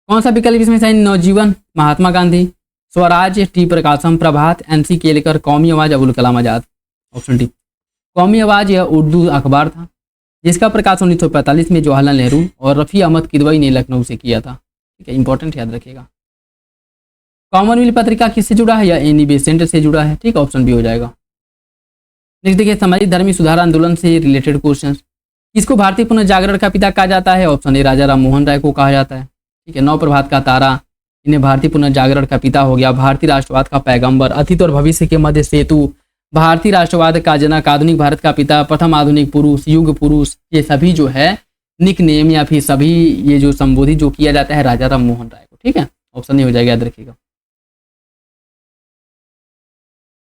कौन सा विकल्प इसमें सही? नवजीवन महात्मा गांधी, स्वराज टी प्रकाशम, प्रभात एनसी केलेकर, कौमी आवाज अबुल कलाम आजाद। ऑप्शन डी, कौमी आवाज यह उर्दू अखबार था जिसका प्रकाशन 1945 में जवाहरलाल नेहरू और रफ़ी अहमद किदवई ने लखनऊ से किया था। ठीक है, इंपॉर्टेंट याद रखिएगा। कॉमनवेल्थ पत्रिका किससे जुड़ा है? या एनी बेसेंट से जुड़ा है। ठीक, ऑप्शन बी हो जाएगा। नेक्स्ट देखिए सामाजिक धर्मी सुधार आंदोलन से रिलेटेड क्वेश्चन। किसको भारतीय पुनर्जागरण का पिता कहा जाता है? ऑप्शन ए राजा राम मोहन राय को कहा जाता है। ठीक है, नव प्रभात का तारा, इन्हें भारतीय पुनर्जागरण का पिता हो गया। भारतीय राष्ट्रवाद का पैगंबर, अतीत और भविष्य के मध्य सेतु, भारतीय राष्ट्रवाद का जनक, आधुनिक भारत का पिता, प्रथम आधुनिक पुरुष, युग पुरुष, ये सभी जो है निक नेम या फिर सभी ये जो संबोधित जो किया जाता है राजा राम मोहन राय को। ठीक है, ऑप्शन नहीं हो जाएगा, याद रखिएगा।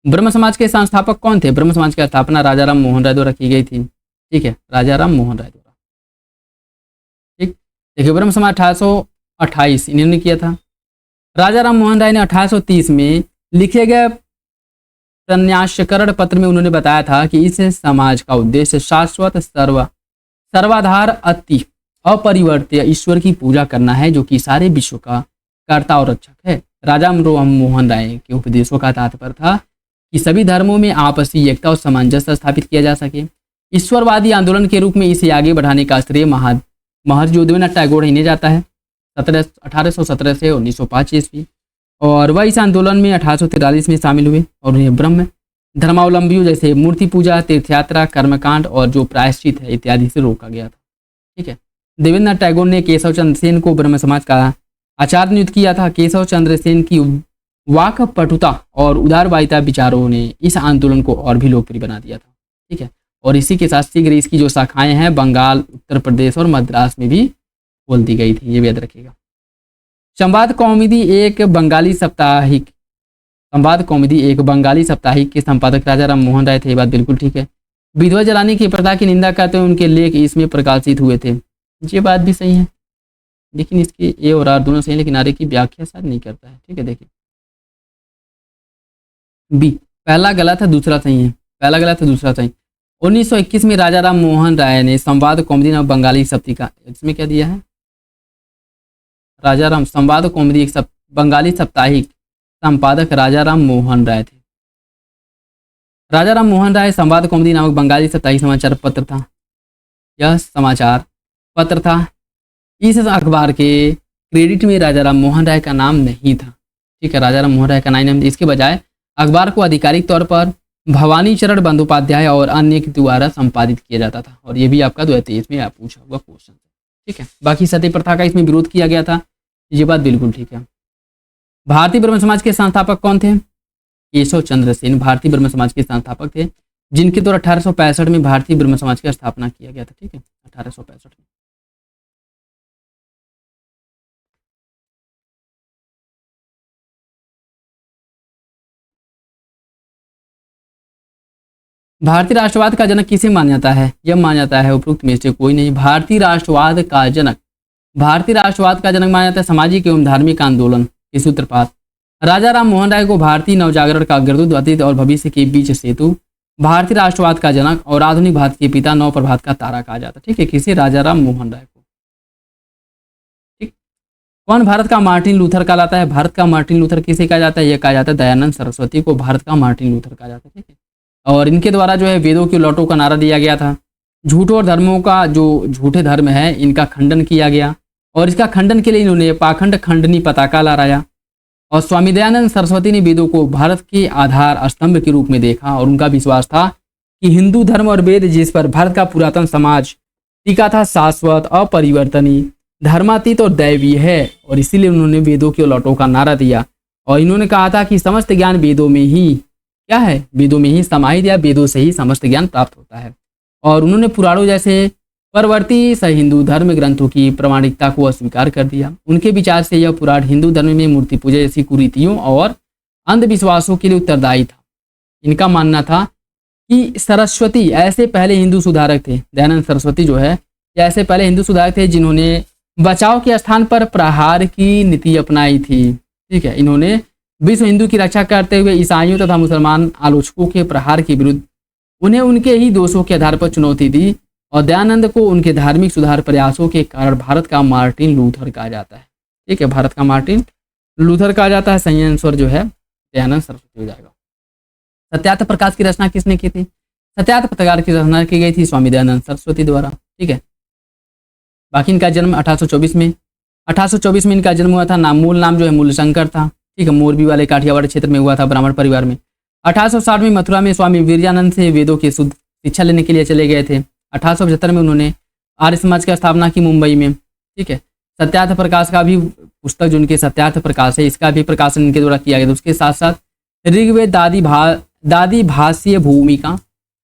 ब्रह्म समाज के संस्थापक कौन थे? ब्रह्म समाज की स्थापना राजा राम मोहन राय द्वारा की गई थी। ठीक है, राजा राम मोहन राय द्वारा। ठीक, देखिए ब्रह्म समाज 1828 इन्होंने किया था। राजा राम मोहन राय ने 1830 में लिखे गए प्रन्यासकरण पत्र में उन्होंने बताया था कि इस समाज का उद्देश्य शाश्वत सर्वाधार अति अपरिवर्त्य ईश्वर की पूजा करना है जो कि सारे विश्व का कर्ता और रक्षक है। राजा राम मोहन राय के उपदेशों का तात्पर्य था कि सभी धर्मों में आपसी एकता और सामंजस्य स्थापित किया जा सके। ईश्वरवादी आंदोलन के रूप में इसे आगे बढ़ाने का श्रेय महर्षि रवींद्रनाथ टैगोर इन्हें जाता है। 1817 से 1905 ईस्वी, और वह इस आंदोलन में 1843 में शामिल हुए और उन्हें ब्रह्म धर्मावलंबियों जैसे मूर्ति पूजा, तीर्थयात्रा, कर्मकांड और जो प्रायश्चित है इत्यादि से रोका गया था। ठीक है, देवेंद्रनाथ टैगोर ने केशव चंद्र सेन को ब्रह्म समाज का आचार्य नियुक्त किया था। केशव चंद्र सेन की वाक पटुता और उदारवादिता विचारों ने इस आंदोलन को और भी लोकप्रिय बना दिया था। ठीक है, और इसी के साथ शीघ्र इसकी जो शाखाएं हैं बंगाल, उत्तर प्रदेश और मद्रास में भी खोल दी गई थी, ये भी याद रखिएगा। संवाद कौमुदी एक बंगाली साप्ताहिक, संवाद कौमुदी एक बंगाली साप्ताहिक के संपादक राजा राम मोहन राय थे, ये बात बिल्कुल ठीक है। विधवा जलाने की प्रथा की निंदा करते हुए उनके लेख इसमें प्रकाशित हुए थे, ये बात भी सही है, लेकिन इसके ए और आर दोनों सही, लेकिन आर की व्याख्या शायद नहीं करता है। ठीक है, देखिए बी, पहला गलत है दूसरा सही है, पहला गलत है दूसरा सही। 1921 में राजा राम मोहन राय ने संवाद कौमुदी नामक बंगाली साप्ताहिक, इसमें क्या दिया है? राजा राम संवाद कौमुदी एक बंगाली साप्ताहिक संपादक राजा राम मोहन राय थे। राजा राम मोहन राय संवाद कौमुदी नामक बंगाली साप्ताहिक समाचार पत्र था, यह समाचार पत्र था। इस अखबार के क्रेडिट में राजा राम मोहन राय का नाम नहीं था। ठीक है, राजा राम मोहन राय का नाम नहीं था। इसके बजाय अखबार को आधिकारिक तौर पर भवानी चरण बंदोपाध्याय और अन्य के द्वारा संपादित किया जाता था। और ये भी आपका 2023 में आप पूछा हुआ क्वेश्चन है, ठीक है। बाकी सती प्रथा का इसमें विरोध किया गया था, ये बात बिल्कुल ठीक है। भारतीय ब्रह्म समाज के संस्थापक कौन थे? केशव चंद्र सेन भारतीय ब्रह्म समाज के संस्थापक थे, जिनके द्वारा 1865 में भारतीय ब्रह्म समाज की स्थापना किया गया था, ठीक है, 1865 में। भारतीय राष्ट्रवाद का जनक किसे माना जाता है? यह माना जाता है उपरोक्त में से कोई नहीं। भारतीय राष्ट्रवाद का जनक माना जाता है सामाजिक एवं धार्मिक आंदोलन के सूत्रपात राजा राम मोहन राय को भारतीय नवजागरण का अग्रदूत, अतीत और भविष्य के बीच सेतु, भारतीय राष्ट्रवाद का जनक और आधुनिक भारत के पिता, नव प्रभात का तारा कहा जाता है, ठीक है। किसे? राजा राम मोहन राय को, ठीक। कौन भारत का मार्टिन लूथर कहलाता है? भारत का मार्टिन लूथर किसे कहा जाता है? यह कहा जाता है दयानंद सरस्वती को भारत का मार्टिन लूथर कहा जाता है, ठीक है। और इनके द्वारा जो है वेदों की लौटों का नारा दिया गया था। झूठों और धर्मों का जो झूठे धर्म है इनका खंडन किया गया, और इसका खंडन के लिए इन्होंने पाखंड खंडनी पताका लहराया। और स्वामी दयानंद सरस्वती ने वेदों को भारत के आधार स्तंभ के रूप में देखा, और उनका विश्वास था कि हिंदू धर्म और वेद जिस पर भारत का पुरातन समाज टिका था शाश्वत, अपरिवर्तनीय, धर्मातीत और दैवीय है। और इसीलिए उन्होंने वेदों के लौटों का नारा दिया, और इन्होंने कहा था कि समस्त ज्ञान वेदों में ही क्या है? वेदों में ही समाहित, या वेदों से ही समस्त ज्ञान प्राप्त होता है। और उन्होंने पुराणों जैसे परवर्ती हिंदू धर्म ग्रंथों की प्रामाणिकता को अस्वीकार कर दिया। उनके विचार से यह पुराण हिंदू धर्म में मूर्ति पूजा जैसी कुरीतियों और अंधविश्वासों के लिए उत्तरदायी था। इनका मानना था कि सरस्वती ऐसे पहले हिंदू सुधारक थे, दयानंद सरस्वती जो है ऐसे पहले हिंदू सुधारक थे जिन्होंने बचाव के स्थान पर प्रहार की नीति अपनाई थी, ठीक है। इन्होंने विश्व हिंदू की रक्षा करते हुए ईसाइयों तथा मुसलमान आलोचकों के प्रहार के विरुद्ध उन्हें उनके ही दोषों के आधार पर चुनौती दी, और दयानंद को उनके धार्मिक सुधार प्रयासों के कारण भारत का मार्टिन लूथर कहा जाता है, ठीक है। भारत का मार्टिन लूथर कहा जाता है। सही आंसर जो है दयानंद सरस्वती हो जाएगा। सत्यार्थ प्रकाश की रचना किसने की थी? सत्यार्थ प्रकाश की रचना की गई थी स्वामी दयानंद सरस्वती द्वारा, ठीक है। बाकी इनका जन्म 1824 में इनका जन्म हुआ था। मूल नाम जो है मूलशंकर था, ठीक है। मोरबी वाले काठियावाड़ क्षेत्र में हुआ था, ब्राह्मण परिवार में। 1860 में मथुरा में स्वामी वीरजानंद से वेदों की शुद्ध शिक्षा लेने के लिए चले गए थे। 1875 में उन्होंने आर्य समाज की स्थापना की मुंबई में, ठीक है। सत्यार्थ प्रकाश का भी पुस्तक जो उनके सत्यार्थ प्रकाश है, इसका भी प्रकाशन इनके द्वारा किया गया था। उसके साथ साथ ऋग्वेद दादी भाष्य भूमिका,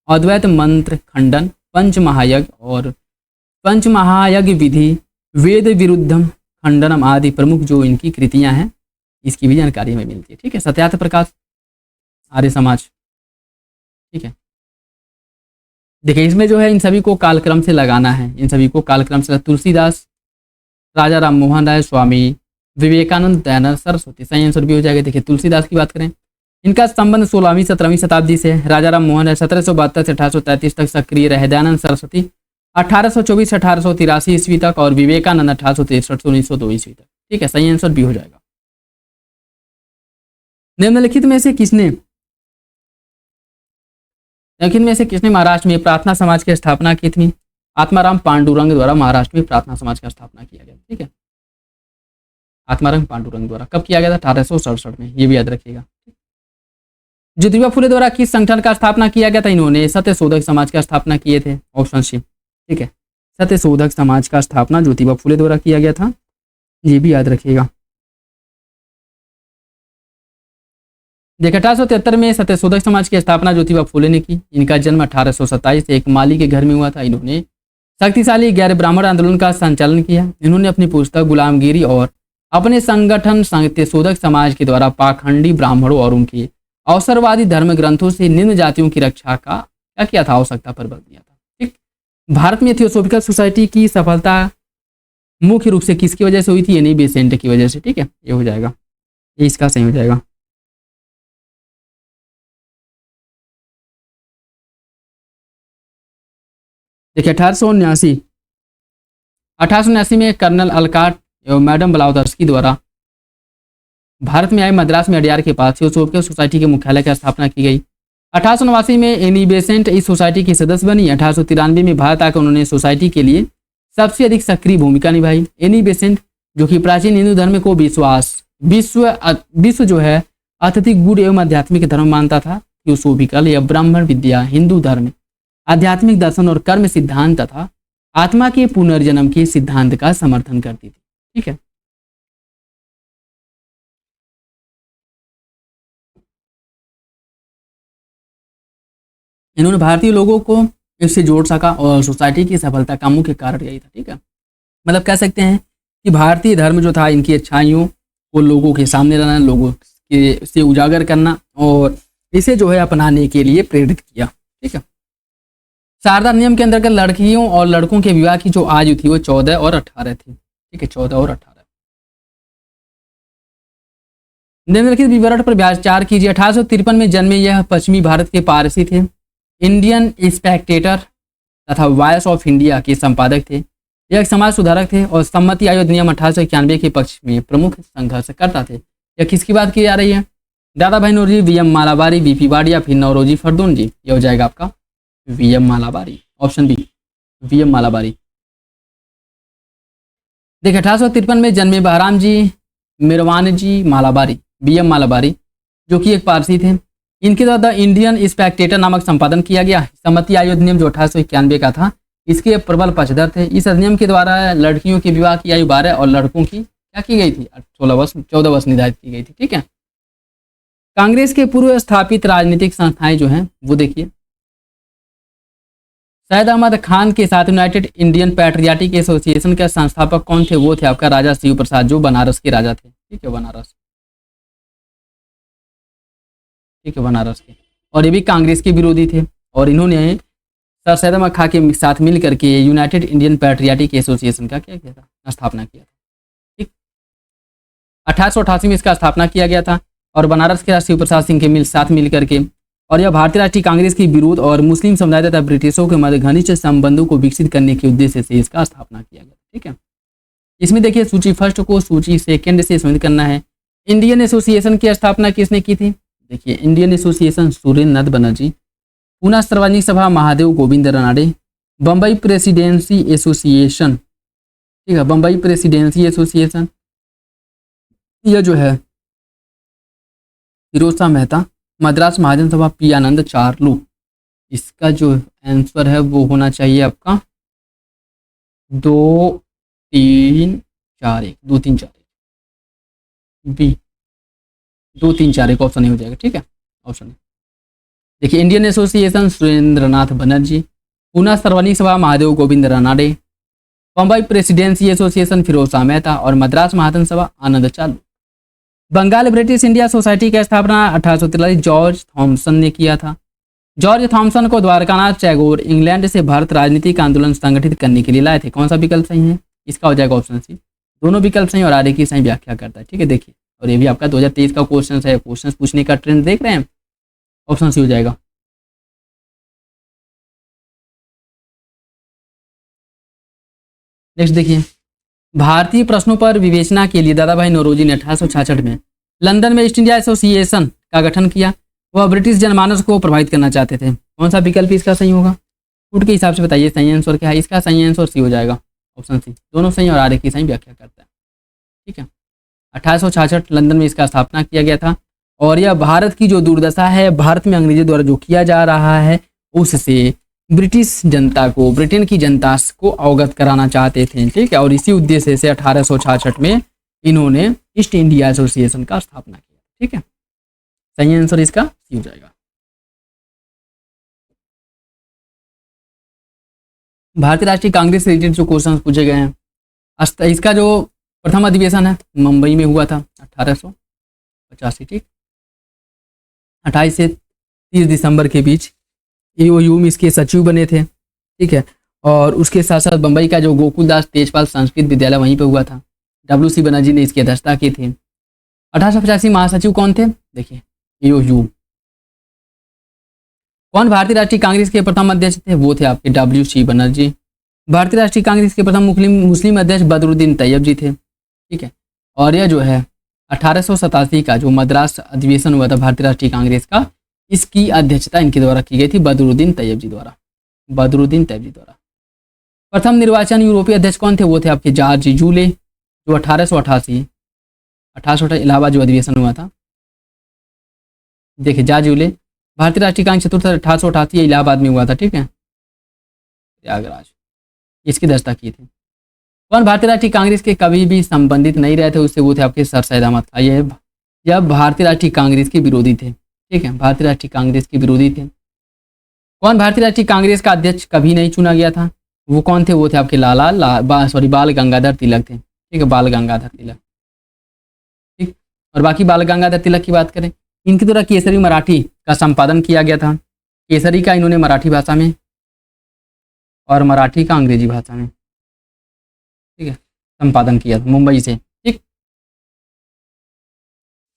अद्वैत मंत्र खंडन, पंचमहायज्ञ विधि, वेद विरुद्धम खंडनम आदि प्रमुख जो इनकी कृतियां हैं इसकी भी जानकारी हमें मिलती है, ठीक है। सत्यार्थ प्रकाश, आर्य समाज, ठीक है। देखिए इसमें जो है इन सभी को कालक्रम से लगाना है, इन सभी को कालक्रम से। तुलसीदास, राजा राम मोहन राय, स्वामी विवेकानंद, दयानंद सरस्वती, सही आंसर भी हो जाएगा। देखिए तुलसीदास की बात करें, इनका संबंध 16वीं 17वीं शताब्दी से है। राजा राम मोहन राय 1772 से 1833 तक सक्रिय रहे। दयानंद सरस्वती 1824 से 1883 ईस्वी तक, और विवेकानंद 1863 से 1902 ईस्वी तक, ठीक है। सही आंसर भी हो जाएगा। निम्नलिखित में से किसने महाराष्ट्र में प्रार्थना समाज की स्थापना की थी? आत्माराम पांडुरंग द्वारा महाराष्ट्र में प्रार्थना समाज का स्थापना किया गया, ठीक है। आत्माराम पांडुरंग द्वारा कब किया गया था? 1867 में, ये भी याद रखिएगा। ज्योतिबा फुले द्वारा किस संगठन का स्थापना किया गया था? इन्होंने सत्यशोधक समाज का स्थापना किए थे, ऑप्शन सी, ठीक है। सत्यशोधक समाज का स्थापना ज्योतिबा फुले द्वारा किया गया था, ये भी याद रखिएगा। देखिए 1873 में सत्यशोधक समाज की स्थापना ज्योतिबा फुले ने की। इनका जन्म 1827 से एक माली के घर में हुआ था। इन्होंने शक्तिशाली गैर ब्राह्मण आंदोलन का संचालन किया। इन्होंने अपनी पुस्तक गुलामगिरी और अपने संगठन सत्यशोधक समाज के द्वारा पाखंडी ब्राह्मणों और उनके अवसरवादी धर्म ग्रंथों से निम्न जातियों की रक्षा का क्या किया था? आवश्यकता पर बल दिया था, ठीक। भारत में थियोसॉफिकल सोसाइटी की सफलता मुख्य रूप से किसकी वजह से हुई थी? एनी बेसेंट की वजह से, ठीक है। ये हो जाएगा, ये इसका सही हो जाएगा। देखिए 1879 में कर्नल अलकाट एवं मैडम ब्लाउदर्स्की द्वारा भारत में आए मद्रास में अडियार के पास थियोसॉफिकल सोसाइटी के मुख्यालय की स्थापना की गई। 1889 में एनी बेसेंट इस सोसाइटी की सदस्य बनी। 1893 में भारत आकर उन्होंने सोसाइटी के लिए सबसे अधिक सक्रिय भूमिका निभाई। एनी बेसेंट जो कि प्राचीन हिंदू धर्म को विश्व जो है अत्यधिक गुड़ एवं आध्यात्मिक धर्म मानता था, थियोसोफिकल या ब्राह्मण विद्या हिंदू धर्म, आध्यात्मिक दर्शन और कर्म सिद्धांत तथा आत्मा के पुनर्जन्म के सिद्धांत का समर्थन करती थी। ठीक है, इन्होंने भारतीय लोगों को इससे जोड़ सका और सोसाइटी की सफलता का मुख्य कारण यही था। ठीक है, मतलब कह सकते हैं कि भारतीय धर्म जो था इनकी अच्छाइयों को लोगों के सामने लाना, लोगों के से उजागर करना और इसे जो है अपनाने के लिए प्रेरित किया। ठीक है, शारदा नियम के अंतर्गत लड़कियों और लड़कों के विवाह की जो आयु थी वो 14 और 18 थी। ठीक है, 14 और 18। निम्नलिखित विवरण पर विचार कीजिए। 1853 में जन्मे यह पश्चिमी भारत के पारसी थे। इंडियन स्पेक्टेटर तथा वॉइस ऑफ इंडिया के संपादक थे। यह एक समाज सुधारक थे और सम्मति आयोग अधिनियम 1891 के पक्ष में प्रमुख संघर्ष करता थे। यह किसकी बात की जा रही है? दादा भाई नौरोजी, वी.एम. मालाबारी, वी.पी. वाडिया, फिर नौरोजी फरदून जी। यह हो जाएगा आपका वी.एम. Malabari, option B वी.एम. मालाबारी। देखिए 1853 में जन्मे बहराम जी मिरवान जी मालाबारी, वी.एम. मालाबारी, जो कि एक पारसी थे। इनके द्वारा इंडियन स्पेक्टेटर नामक संपादन किया गया। सम्मति आयोग अधिनियम जो 1891 का था, इसके प्रबल पक्षधर थे। इस अधिनियम के द्वारा लड़कियों के विवाह की आयु 12 और लड़कों की क्या की गई थी 14 वर्ष निर्धारित की गई थी। ठीक है, कांग्रेस के पूर्व स्थापित राजनीतिक संस्थाएं जो हैं वो देखिए, सैयद अहमद खान के साथ यूनाइटेड इंडियन पैट्रियाटिक एसोसिएशन के संस्थापक कौन थे? वो थे आपका राजा शिव प्रसाद, जो बनारस के राजा थे। ठीक है, बनारस, ठीक है, बनारस के, और ये भी कांग्रेस के विरोधी थे। और इन्होंने सर सैयद अहमद खान के साथ मिल करके यूनाइटेड इंडियन पैट्रियाटिक एसोसिएशन का क्या किया था? स्थापना किया था। ठीक, 1888 में इसका स्थापना किया गया था और बनारस के शिव प्रसाद सिंह के साथ मिल करके, और यह भारतीय राष्ट्रीय कांग्रेस की विरोध और मुस्लिम समुदाय तथा ब्रिटिशों के मध्य घनिष्ठ संबंधों को विकसित करने के उद्देश्य से इसका स्थापना किया गया। ठीक है, इसमें देखिए सूची फर्स्ट को सूची सेकंड से संबंधित करना है। इंडियन एसोसिएशन की स्थापना किसने की थी? देखिए Indian association Surendra Nath Banerjee, Poona Sarvajanik Sabha Mahadev Govind Ranade, Bombay presidency association, ठीक है, बम्बई प्रेसिडेंसी एसोसिएशन, यह जो है फिरोज शाह मेहता, मद्रास महाजन सभा पी आनंद चार्लू। इसका जो आंसर है वो होना चाहिए आपका 2 3 4 1 2 3 4 1 बी 2 3 4 1 ऑप्शन नहीं हो जाएगा। ठीक है, ऑप्शन देखिए Indian association Surendra Nath Banerjee, Poona Sarvajanik Sabha Mahadev Govind Ranade, Bombay presidency association Firoz Shah Mehta और Madras Mahajan Sabha Anand Charlu. Bengal British India society की स्थापना 1843 जॉर्ज थॉमसन ने किया था। जॉर्ज थॉमसन को द्वारकानाथ टैगोर इंग्लैंड से भारत राजनीतिक आंदोलन संगठित करने के लिए लाए थे। कौन सा विकल्प सही है? इसका हो जाएगा ऑप्शन सी। दोनों विकल्प सही और आगे की सही व्याख्या करता है। ठीक है, देखिए, और ये भी आपका 2023 का क्वेश्चन है। क्वेश्चन पूछने का ट्रेंड देख रहे हैं, ऑप्शन सी हो जाएगा। नेक्स्ट देखिए, भारतीय प्रश्नों पर विवेचना के लिए दादा भाई नौरोजी ने 1866 में लंदन में ईस्ट इंडिया एसोसिएशन का गठन किया। वह ब्रिटिश जनमानस को प्रभावित करना चाहते थे। कौन सा विकल्प इसका सही होगा? फुट के हिसाब से बताइए सही आंसर क्या है? इसका सही आंसर सी हो जाएगा, ऑप्शन सी। दोनों सही और आगे की सही व्याख्या करता है। ठीक है, 1866 लंदन में इसका स्थापना किया गया था और यह भारत की जो दुर्दशा है, भारत में अंग्रेजों द्वारा जो किया जा रहा है, उससे ब्रिटिश जनता को, ब्रिटेन की जनता को अवगत कराना चाहते थे। ठीक है, और इसी उद्देश्य से 1866 में इन्होंने ईस्ट इंडिया एसोसिएशन का स्थापना किया। ठीक है, सही आंसर इसका सी हो जाएगा। भारतीय राष्ट्रीय कांग्रेस से रिलेटेड जो क्वेश्चन पूछे गए हैं, इसका जो प्रथम अधिवेशन है मुंबई में हुआ था 1885। ठीक, 28 से 30 दिसंबर के बीच एओयू में इसके सचिव बने थे। ठीक है, और उसके साथ साथ बम्बई का जो गोकुलदास तेजपाल संस्कृत विद्यालय वहीं पे हुआ था। WC बनर्जी ने इसकी अध्यक्षता की थी। 1885 महासचिव कौन थे? देखिए एओयू। कौन भारतीय राष्ट्रीय कांग्रेस के प्रथम अध्यक्ष थे? वो थे आपके WC बनर्जी। भारतीय राष्ट्रीय कांग्रेस के प्रथम मुस्लिम अध्यक्ष बदरुद्दीन तैयब जी थे। ठीक है, और यह जो है 1887 का जो मद्रास अधिवेशन हुआ था भारतीय राष्ट्रीय कांग्रेस का, इसकी अध्यक्षता इनके द्वारा की गई थी, बदरुद्दीन तैयब जी द्वारा। बदरुद्दीन तैयब जी द्वारा। प्रथम निर्वाचन यूरोपीय अध्यक्ष कौन थे? वो थे आपके जॉर्ज जूले, जो 1888 इलाहाबाद जो अधिवेशन हुआ था। देखिए जॉर्ज जूले भारतीय राष्ट्रीय कांग्रेस चतुर्थ 1888 इलाहाबाद में हुआ था, ठीक है, प्रयागराज, इसकी दस्ता की थी। कौन भारतीय राष्ट्रीय कांग्रेस के कभी भी संबंधित नहीं रहे थे उससे, वो थे आपके सर सैयद अहमद खान। ये जब भारतीय राष्ट्रीय कांग्रेस के विरोधी थे, ठीक है, भारतीय राष्ट्रीय कांग्रेस के विरोधी थे। कौन भारतीय राष्ट्रीय कांग्रेस का अध्यक्ष कभी नहीं चुना गया था, वो कौन थे, वो थे आपके बाल गंगाधर तिलक थे, ठीक है, बाल गंगाधर तिलक, ठीक। और बाकी बाल गंगाधर तिलक की बात करें, इनके द्वारा केसरी मराठी का संपादन किया गया था। केसरी का इन्होंने मराठी भाषा में और मराठी का अंग्रेजी भाषा में, ठीक है, संपादन किया था मुंबई से, ठीक।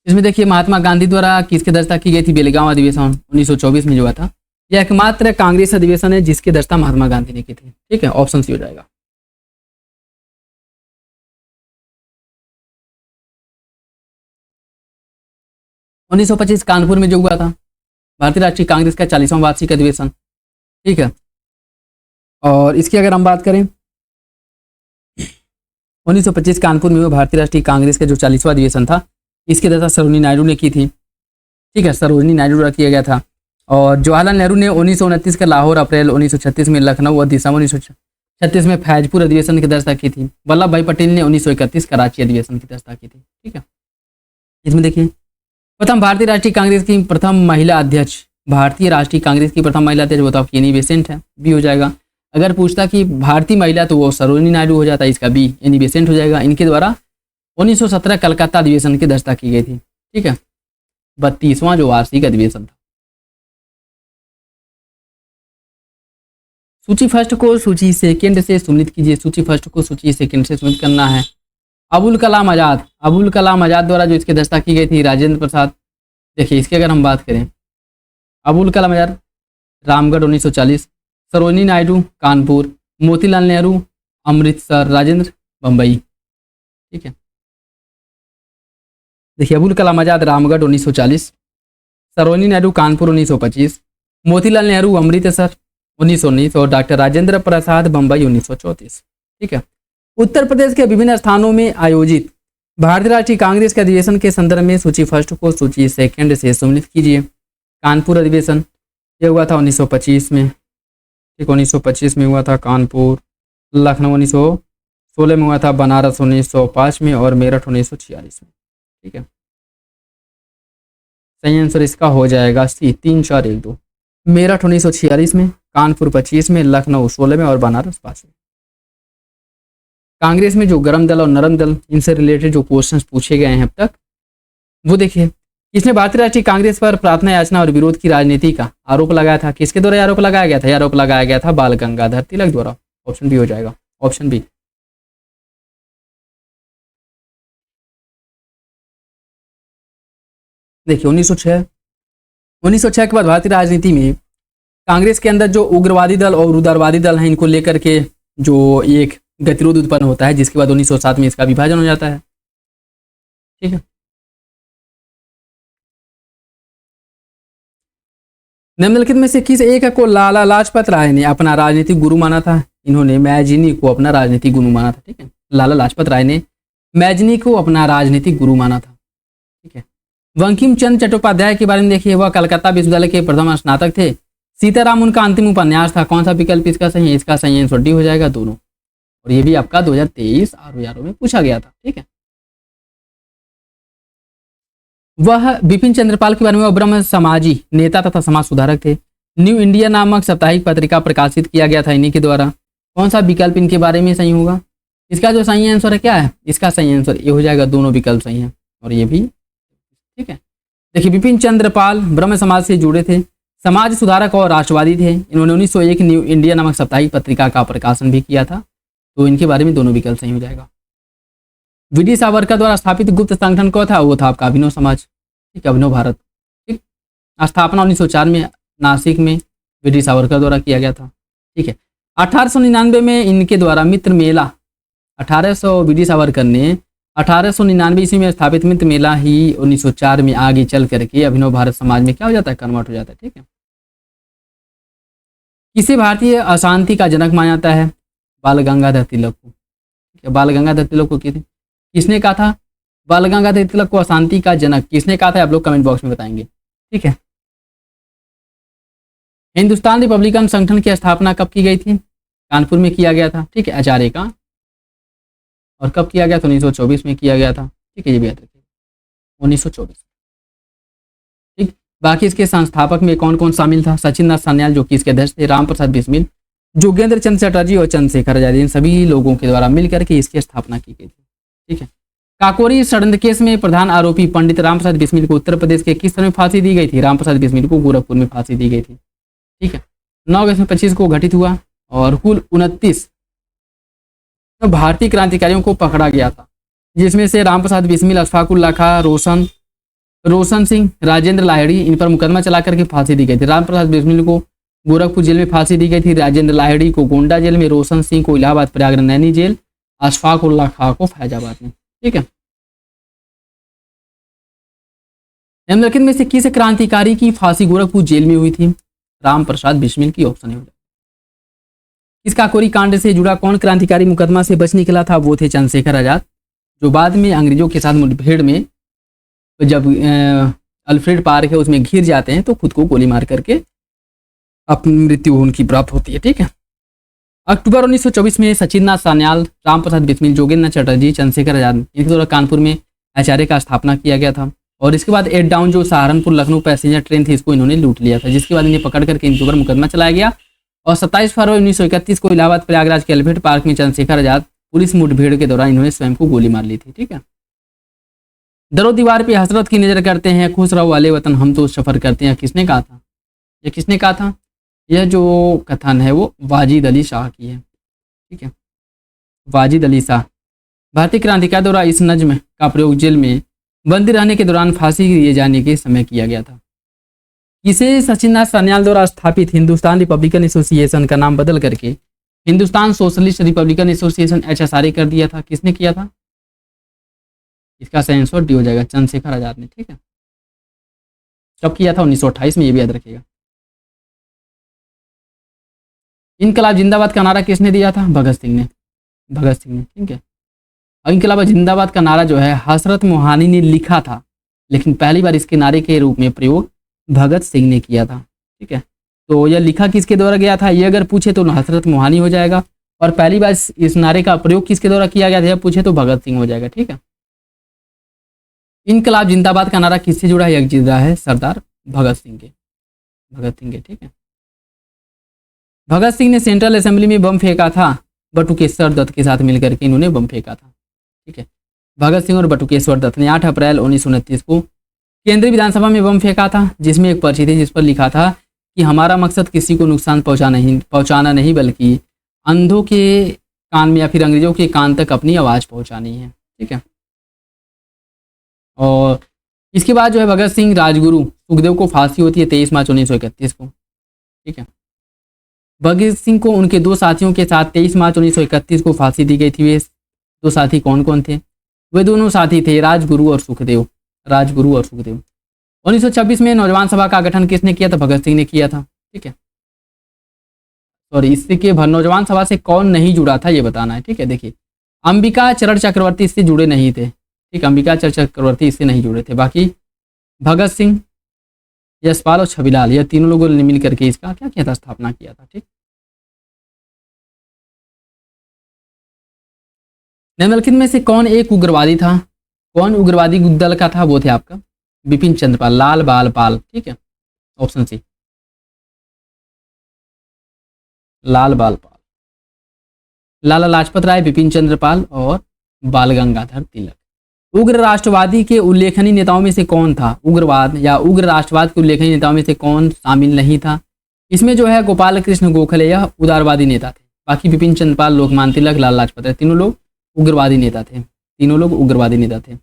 इसमें देखिए महात्मा गांधी द्वारा किसकी दस्ता की गई थी, बेलगांव अधिवेशन 1924 में जो हुआ था। यह एकमात्र कांग्रेस अधिवेशन है जिसकी दस्ता महात्मा गांधी ने की थी, ठीक है, ऑप्शन सी हो जाएगा। उन्नीस सौ 25 कानपुर में जो हुआ था भारतीय राष्ट्रीय कांग्रेस का 40वां वार्षिक अधिवेशन, ठीक है। और इसकी अगर हम बात करें 1925 कानपुर में हुआ भारतीय राष्ट्रीय कांग्रेस का जो 40वां अधिवेशन था, इसकी दस्ता सरोजिनी नायडू ने की थी, ठीक है, सरोजिनी नायडू द्वारा किया गया था। और जवाहरलाल नेहरू ने 1929 का लाहौर, अप्रैल 1936 में लखनऊ और दिसंबर 1936 में फैजपुर अधिवेशन की दस्ता की थी। वल्लभ भाई पटेल ने 1931 कराची अधिवेशन की दस्ता की थी, ठीक है। इसमें देखिए प्रथम भारतीय राष्ट्रीय कांग्रेस की प्रथम महिला अध्यक्ष, भारतीय राष्ट्रीय कांग्रेस की प्रथम महिला अध्यक्ष वो तो आपकी एनी बेसेंट है, बी हो जाएगा। अगर पूछता कि भारतीय महिला तो वो सरोजिनी नायडू हो जाता, इसका बी एनी बेसेंट हो जाएगा। इनके द्वारा 1917 कलकत्ता अधिवेशन की दस्ता की गई थी, ठीक है, 32वां जो वार्षिक अधिवेशन था। सूची फर्स्ट को सूची सेकंड से सुमित कीजिए, सूची फर्स्ट को सूची सेकंड से सुमित करना है। अबुल कलाम आज़ाद, अबुल कलाम आज़ाद द्वारा जो इसकी दस्ता की गई थी राजेंद्र प्रसाद। देखिए इसकी अगर हम बात करें, अबुल कलाम आज़ाद रामगढ़ 1940, सरोजिनी नायडू कानपुर, मोतीलाल नेहरू अमृतसर, राजेंद्र बम्बई, ठीक है। देखिए अबुल कलाम आज़ाद रामगढ़ 1940, सरोजिनी नायडू कानपुर 1925, मोतीलाल नेहरू अमृतसर 1919 और डॉक्टर राजेंद्र प्रसाद बम्बई 1934, ठीक है। उत्तर प्रदेश के विभिन्न स्थानों में आयोजित भारतीय राष्ट्रीय कांग्रेस के अधिवेशन के संदर्भ में सूची फर्स्ट को सूची सेकंड से सम्मिलित कीजिए। कानपुर अधिवेशन ये हुआ था 1925 में, ठीक, 1925 में हुआ था कानपुर। लखनऊ 1916 में हुआ था, बनारस 1905 में और मेरठ 1946 में, ठीक है। सही आंसर इसका हो जाएगा सी, 3 4 1 2। मेरठ 1946 में, कानपुर 25 में, लखनऊ 16 में और बनारस 5 में। कांग्रेस में जो गर्म दल और नरम दल, इनसे रिलेटेड जो क्वेश्चंस पूछे गए हैं अब तक, वो देखिए। किसने भारतीय राष्ट्रीय कांग्रेस पर प्रार्थना याचना और विरोध की राजनीति का आरोप लगाया था, किसके द्वारा आरोप लगाया गया था, यह आरोप लगाया गया था बाल गंगाधर तिलक द्वारा। ऑप्शन बी हो जाएगा, ऑप्शन बी। देखिए 1906 के बाद भारतीय राजनीति में कांग्रेस के अंदर जो उग्रवादी दल और उदारवादी दल हैं, इनको लेकर के जो एक गतिरोध उत्पन्न होता है, जिसके बाद 1907 में इसका विभाजन हो जाता है, ठीक है। निम्नलिखित में से किस एक को लाला लाजपत राय ने अपना राजनीतिक गुरु माना था। इन्होंने मैजिनी को अपना राजनीतिक गुरु माना था, ठीक है। लाला लाजपत राय ने मैजिनी को अपना राजनीतिक गुरु माना था, ठीक है। बंकिम चंद्र चट्टोपाध्याय के बारे में देखिए, वह कलकत्ता विश्वविद्यालय के प्रथम स्नातक थे। सीताराम उनका अंतिम उपन्यास था। कौन सा विकल्प इसका सही है, इसका सही आंसर डी हो जाएगा, दोनों। और ये भी आपका 2023 आरओ में पूछा गया था, ठीक है। वह बिपिन चंद्रपाल के बारे में, वह ब्रह्म समाजी नेता तथा समाज सुधारक थे। न्यू इंडिया नामक साप्ताहिक पत्रिका प्रकाशित किया गया था इन्हीं के द्वारा। कौन सा विकल्प इनके बारे में सही होगा, इसका जो सही आंसर है क्या है, इसका सही आंसर ये हो जाएगा, दोनों विकल्प सही हैं और ये भी, ठीक है। देखिए बिपिन चंद्रपाल ब्रह्म समाज से जुड़े थे, समाज सुधारक और राष्ट्रवादी थे। इन्होंने 1901 न्यू इंडिया नामक साप्ताहिक पत्रिका का प्रकाशन भी किया था, तो इनके बारे में दोनों विकल्प सही हो जाएगा। वी.डी. सावरकर द्वारा स्थापित गुप्त संगठन कौन था, वो था आपका अभिनव समाज, ठीक, अभिनव भारत, ठीक। स्थापना 1904 में नासिक में वी.डी. सावरकर द्वारा किया गया था, ठीक है। 1899 में इनके द्वारा मित्र मेला, 1800 वी.डी. सावरकर ने 1899 ईस्वी में स्थापित मित्र मेला ही 1904 में आगे चल करके अभिनव भारत समाज में क्या हो जाता है, कन्वर्ट हो जाता है, ठीक है। किसे भारतीय अशांति का जनक माना जाता है, बाल गंगाधर तिलक को, ठीक है। बाल गंगाधर तिलक को किसने कहा था, बाल गंगाधर तिलक को अशांति का जनक किसने कहा था, आप लोग कमेंट बॉक्स में बताएंगे, ठीक है। हिंदुस्तान रिपब्लिकन संगठन की स्थापना कब की गई थी? कानपुर में किया गया था, ठीक है, आचार्य का। और कब किया गया था? 1924 में किया गया था, ठीक है, ये भी याद रखिए, 1924। ठीक, बाकी इसके संस्थापक में कौन कौन शामिल था? सचिन नाथ सान्याल जो कि इसके अध्यक्ष थे, राम प्रसाद बिस्मिल, जोगेंद्र चंद्र चटर्जी और चंद्रशेखर आजाद, इन सभी लोगों के द्वारा मिलकर के इसकी स्थापना की गई थी। ठीक है, काकोरी षड्यंत्र केस में प्रधान आरोपी पंडित राम प्रसाद बिस्मिल को उत्तर प्रदेश के किस समय फांसी दी गई थी? राम प्रसाद बिस्मिल को गोरखपुर में फांसी दी गई थी। ठीक है, 9 अगस्त 25 को घटित हुआ और कुल 29 भारतीय क्रांतिकारियों को पकड़ा गया था, जिसमें से राम प्रसाद बिस्मिल, अशफाक उल्लाह खां, रोशन सिंह, राजेंद्र लाहिड़ी, इन पर मुकदमा चला करके फांसी दी गई थी। राम प्रसाद बिस्मिल को गोरखपुर जेल में फांसी दी गई थी, राजेंद्र लाहिड़ी को गोंडा जेल में, रोशन सिंह को इलाहाबाद प्रयागराज नैनी जेल, अशफाक उल्लाह खां को फैजाबाद में। ठीक है, निम्नलिखित में से किस क्रांतिकारी की फांसी गोरखपुर जेल में हुई थी? राम प्रसाद बिस्मिल की, ऑप्शन है। इस काकोरी कांड से जुड़ा कौन क्रांतिकारी मुकदमा से बच निकला था? वो थे चंद्रशेखर आजाद, जो बाद में अंग्रेजों के साथ मुठभेड़ में जब अल्फ्रेड पार्क है उसमें घिर जाते हैं तो खुद को गोली मार करके अपनी मृत्यु उनकी प्राप्त होती है। ठीक है, अक्टूबर 1924 में सचिन नाथ सान्याल, राम प्रसाद बिस्मिल, जोगेंद्र नाथ चटर्जी, चंद्रशेखर आजाद, इनके द्वारा कानपुर में आचार्य का स्थापना किया गया था। और इसके बाद एट डाउन जो सहारनपुर लखनऊ पैसेंजर ट्रेन थी, इसको इन्होंने लूट लिया था, जिसके बाद इन्हें पकड़ करके इनके ऊपर मुकदमा चलाया गया। और 27 फरवरी 1931 को इलाहाबाद प्रयागराज के अल्फ्रेड पार्क में चंद्रशेखर आजाद पुलिस मुठभेड़ के दौरान इन्होंने स्वयं को गोली मार ली थी। ठीक है, दरो दीवार पे हसरत की नजर करते हैं, खुश रहो वाले वतन हम तो सफर करते हैं, किसने कहा था? ये किसने कहा था? यह जो कथन है वो वाजिद अली शाह की है। ठीक है, वाजिद अली शाह। भारतीय क्रांतिकारी द्वारा इस नज्म का प्रयोग जेल में बंदी रहने के दौरान फांसी दिए जाने के समय किया गया था। इसे सचिन नाथ सान्याल द्वारा स्थापित हिंदुस्तान रिपब्लिकन एसोसिएशन का नाम बदल करके Hindustan socialist Republican association HSRA कर दिया था। किसने किया था? इसका सही आंसर डी हो जाएगा, चंद्रशेखर आजाद ने। ठीक है, कब किया था? 1928 में, ये भी याद रखिएगा। इनकलाब जिंदाबाद का नारा किसने दिया था? भगत सिंह ने, भगत सिंह ने। ठीक है, इनकलाब जिंदाबाद का नारा जो है हसरत मोहानी ने लिखा था, लेकिन पहली बार इसके नारे के रूप में प्रयोग भगत सिंह ने किया था। ठीक है, तो यह लिखा किसके द्वारा गया था? ये अगर पूछे तो हसरत मोहानी हो जाएगा, और पहली बार इस नारे का प्रयोग किसके द्वारा किया गया था यह पूछे तो भगत सिंह हो जाएगा। ठीक है, इनकलाब जिंदाबाद का नारा किससे जुड़ा है? यह जुड़ा है सरदार भगत सिंह के, भगत सिंह के। ठीक है, भगत सिंह ने सेंट्रल असेंबली में बम फेंका था, बटुकेश्वर दत्त के साथ मिलकर के इन्होंने बम फेंका था। ठीक है, भगत सिंह और बटुकेश्वर दत्त ने 8 अप्रैल 1929 को केंद्रीय विधानसभा में बम फेंका था, जिसमें एक पर्ची थी जिस पर लिखा था कि हमारा मकसद किसी को नुकसान पहुंचाना नहीं बल्कि अंधों के कान में या फिर अंग्रेजों के कान तक अपनी आवाज़ पहुंचानी है। ठीक है, और इसके बाद जो है भगत सिंह, राजगुरु, सुखदेव को फांसी होती है 23 मार्च 1931 को। ठीक है, भगत सिंह को उनके 2 साथियों के साथ 23 मार्च 1931 को फांसी दी गई थी। वे 2 साथी कौन कौन थे? वे दोनों साथी थे राजगुरु और सुखदेव, राजगुरु और सुखदेव। 1926 में नौजवान सभा का गठन किसने किया था? भगत सिंह ने किया था। ठीक है, और इसके नौजवान सभा से कौन नहीं जुड़ा था ये बताना है। ठीक है, देखिए अंबिका चरण चक्रवर्ती इससे जुड़े नहीं थे। ठीक, अंबिका चरण चक्रवर्ती इससे नहीं जुड़े थे। बाकी भगत सिंह, यशपाल और छबीलाल, यह तीनों लोगों ने मिल करके इसका क्या किया था? स्थापना किया था। ठीक, निम्नलिखित में से कौन एक उग्रवादी था? कौन उग्रवादी दल का था? वो थे आपका बिपिन चंद्र पाल, लाल बाल पाल। ठीक है, ऑप्शन सी, लाल बाल पाल, लाला लाजपत राय, बिपिन चंद्र पाल और बाल गंगाधर तिलक। उग्र राष्ट्रवादी के उल्लेखनीय नेताओं में से कौन था? उग्रवाद या उग्र राष्ट्रवाद के उल्लेखनीय नेताओं में से कौन शामिल नहीं था? इसमें जो है गोपाल कृष्ण गोखले यह उदारवादी नेता थे। बाकी बिपिन चंद्र पाल, लोकमान्य तिलक, लाला लाजपत राय, तीनों लोग उग्रवादी नेता थे। तीनों लोग उग्रवादी नेता थे।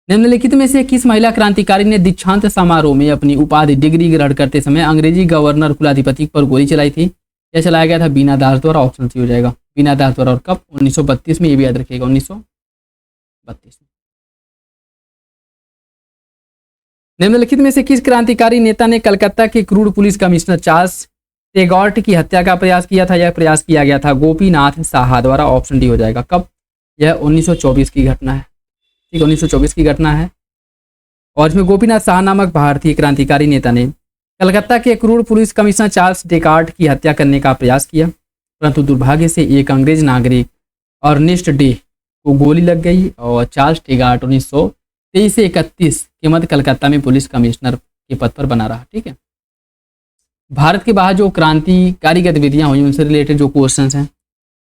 निम्नलिखित में से किस महिला क्रांतिकारी ने दीक्षांत समारोह में अपनी उपाधि डिग्री ग्रहण करते समय अंग्रेजी गवर्नर कुलाधिपति पर गोली चलाई थी? यह चलाया गया था बीना दास द्वारा। ऑप्शन सी हो जाएगा, बीना दास द्वारा। और कब? 1932 में, ये भी याद रखिएगा, 1932 में। निम्नलिखित में से किस क्रांतिकारी नेता ने कलकत्ता के क्रूड पुलिस कमिश्नर चार्ल्स टेगॉर्ट की हत्या का प्रयास किया था? यह प्रयास किया गया था गोपीनाथ साहा द्वारा। ऑप्शन डी हो जाएगा। कब? यह 1924 की घटना है। ठीक, 1924 की घटना है। और इसमें गोपीनाथ साहा नामक भारतीय क्रांतिकारी नेता ने कलकत्ता के क्रूर पुलिस कमिश्नर चार्ल्स डेकार्ट की हत्या करने का प्रयास किया, परंतु दुर्भाग्य से एक अंग्रेज नागरिक अर्नेस्ट डे को गोली लग गई और चार्ल्स डेकार्ट 1923 से 31 के मध्य कलकत्ता में पुलिस कमिश्नर के पद पर बना रहा। ठीक है, भारत के बाहर जो क्रांतिकारी गतिविधियां हुई उनसे रिलेटेड जो क्वेश्चन हैं,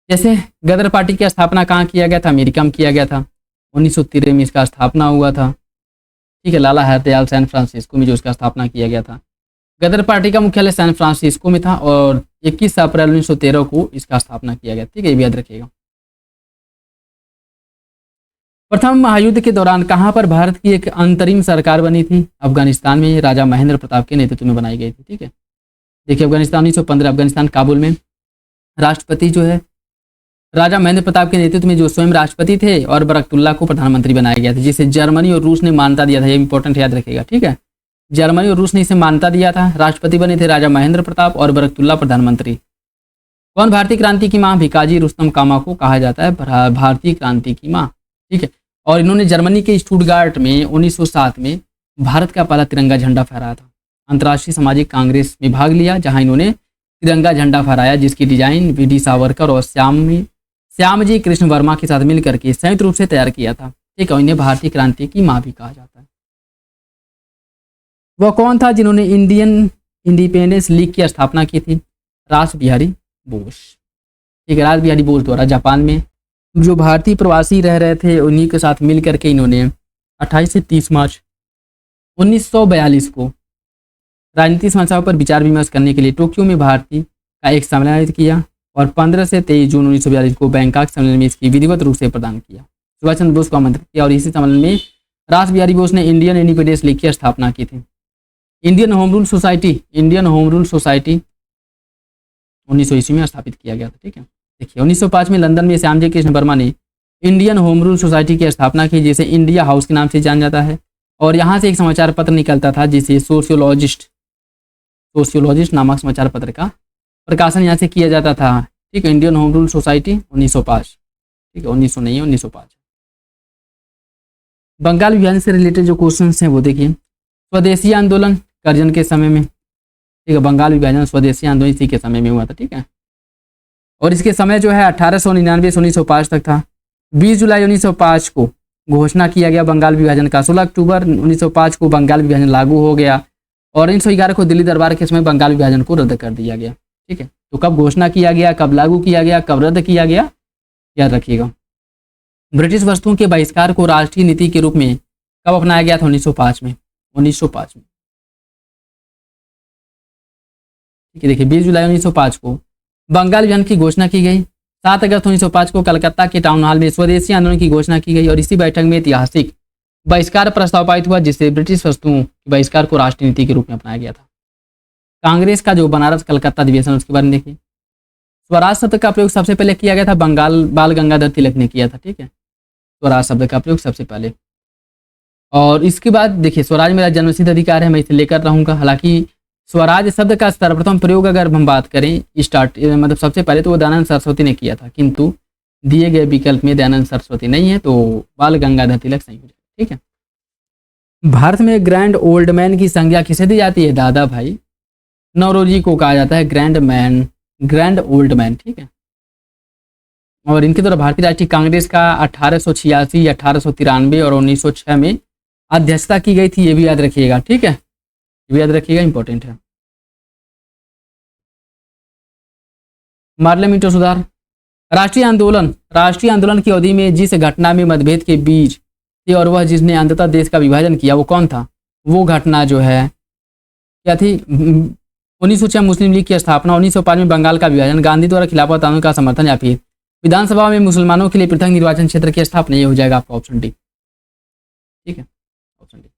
जैसे गदर पार्टी की स्थापना कहाँ किया गया था? अमेरिका में किया गया था, 1913 में इसका स्थापना हुआ था। ठीक है, लाला हरदयाल सैन फ्रांसिस्को में जो इसका स्थापना किया गया था। गदर पार्टी का मुख्यालय सैन फ्रांसिस्को में था और 21 अप्रैल 1913 को इसका स्थापना किया गया। ठीक है, ये भी याद रखिएगा। प्रथम महायुद्ध के दौरान कहाँ पर भारत की एक अंतरिम सरकार बनी थी? अफगानिस्तान में राजा महेंद्र प्रताप के नेतृत्व में बनाई गई थी। ठीक है, देखिए अफगानिस्तान 1915 अफगानिस्तान काबुल में राष्ट्रपति जो है राजा महेंद्र प्रताप के नेतृत्व में जो स्वयं राष्ट्रपति थे और बरकतुल्ला को प्रधानमंत्री बनाया गया था, जिसे जर्मनी और रूस ने मान्यता दिया था। ये इंपॉर्टेंट याद रखिएगा। ठीक है, जर्मनी और रूस ने इसे मान्यता दिया था। राष्ट्रपति बने थे राजा महेंद्र प्रताप और बरकतुल्ला प्रधानमंत्री। कौन भारतीय क्रांति की माँ? भिकाजी रुस्तम कामा को कहा जाता है भारतीय क्रांति की माँ। ठीक है, और इन्होंने जर्मनी के स्टुटगार्ट में 1907 में भारत का पहला तिरंगा झंडा फहराया था। अंतर्राष्ट्रीय सामाजिक कांग्रेस में भाग लिया, जहां इन्होंने तिरंगा झंडा फहराया, जिसकी डिजाइन वी.डी. सावरकर और श्यामजी कृष्ण वर्मा के साथ मिलकर के संयुक्त रूप से तैयार किया था। ठीक है, इन्हें भारतीय क्रांति की माँ भी कहा जाता है। वह कौन था जिन्होंने इंडियन इंडिपेंडेंस लीग की स्थापना की थी? रास बिहारी बोस। ठीक है, रास बिहारी बोस द्वारा जापान में जो भारतीय प्रवासी रह रहे थे उन्हीं के साथ मिल करके इन्होंने 28 से 30 मार्च 1942 को राजनीतिक समस्याओं पर विचार विमर्श करने के लिए टोक्यो में भारतीय का एक सम्मेलन आयोजित किया और 15 से 23 जून 1942 को बैंकॉक सम्मेलन में इसकी विधिवत रूप से प्रदान किया। सुभाष चंद्र बोस को आमंत्रित किया और इसी सम्मेलन में रास बिहारी बोस ने इंडियन इंडिपेंडेंस लीग की स्थापना की थी। इंडियन होम रूल सोसाइटी 1900 ईस्वी में स्थापित किया गया था। ठीक है, देखिए 1905 में लंदन में श्यामजी कृष्ण वर्मा ने इंडियन होम रूल सोसाइटी की स्थापना की, जिसे इंडिया हाउस के नाम से जाना जाता है। और यहाँ से एक समाचार पत्र निकलता था जिसे सोशियोलॉजिस्ट नामक समाचार पत्र का प्रकाशन यहाँ से किया जाता था। ठीक है, इंडियन होम रूल सोसाइटी 1905। ठीक है, 1900 नहीं है, 1905। बंगाल विभाजन से रिलेटेड जो क्वेश्चन हैं वो देखिए। स्वदेशी आंदोलन करजन के समय में। ठीक है, बंगाल विभाजन स्वदेशी आंदोलन इसी के समय में हुआ था। ठीक है, और इसके समय जो है 1899 से 1905 तक था। 20 जुलाई 1905 को घोषणा किया गया बंगाल विभाजन का। 16 अक्टूबर 1905 को बंगाल विभाजन लागू हो गया और 1911 को दिल्ली दरबार के समय बंगाल विभाजन को रद्द कर दिया गया। ठीक है, तो कब घोषणा किया गया, कब लागू किया गया, कब रद्द किया गया, याद रखिएगा। ब्रिटिश वस्तुओं के बहिष्कार को राष्ट्रीय नीति के रूप में कब अपनाया गया था? 1905 में। 1905 में। ठीक है, देखिए 20 जुलाई 1905 को बंगाल विभाजन की घोषणा की गई। 7 अगस्त 1905 को कलकत्ता के टाउन हॉल में स्वदेशी आंदोलन की घोषणा की गई और इसी बैठक में ऐतिहासिक बहिष्कार प्रस्ताव पारित हुआ, जिससे ब्रिटिश वस्तुओं के बहिष्कार को राष्ट्रीय नीति के रूप में अपनाया गया था। कांग्रेस का जो बनारस कलकत्ता अधिवेशन उसके बारे में देखिए। स्वराज शब्द का प्रयोग सबसे पहले किया गया था बाल गंगाधर तिलक ने किया था। ठीक है, स्वराज शब्द का प्रयोग सबसे पहले। और इसके बाद देखिए स्वराज मेरा जन्मसिद्ध अधिकार है, मैं इसे लेकर रहूंगा। हालांकि स्वराज शब्द का सर्वप्रथम प्रयोग अगर हम बात करें मतलब सबसे पहले तो वो दयानंद सरस्वती ने किया था, किंतु दिए गए विकल्प में दयानंद सरस्वती नहीं है, तो बाल गंगाधर तिलक सही हो जाएगा। ठीक है, भारत में ग्रैंड ओल्ड मैन की संज्ञा किसे दी जाती है? दादा भाई नौरोजी को कहा जाता है ग्रैंड ओल्ड मैन। ठीक है, और इनके द्वारा भारतीय राष्ट्रीय कांग्रेस का 1886, 1893 और 1906 में अध्यक्षता की गई थी। ये भी याद रखिएगा। ठीक है, ये भी याद रखिएगा, इंपॉर्टेंट है। पार्लियामेंट सुधार राष्ट्रीय आंदोलन की अवधि में जिस घटना में मतभेद के बीच थी और वह जिसने अंततः देश का विभाजन किया वो कौन था? वो घटना जो है क्या थी? 1906 मुस्लिम लीग की स्थापना, 1905 में बंगाल का विभाजन, गांधी द्वारा खिलाफत आंदोलन का समर्थन, या फिर विधानसभा में मुसलमानों के लिए पृथक निर्वाचन क्षेत्र की स्थापना। ये हो जाएगा आपका ऑप्शन डी। ठीक है, ऑप्शन डी।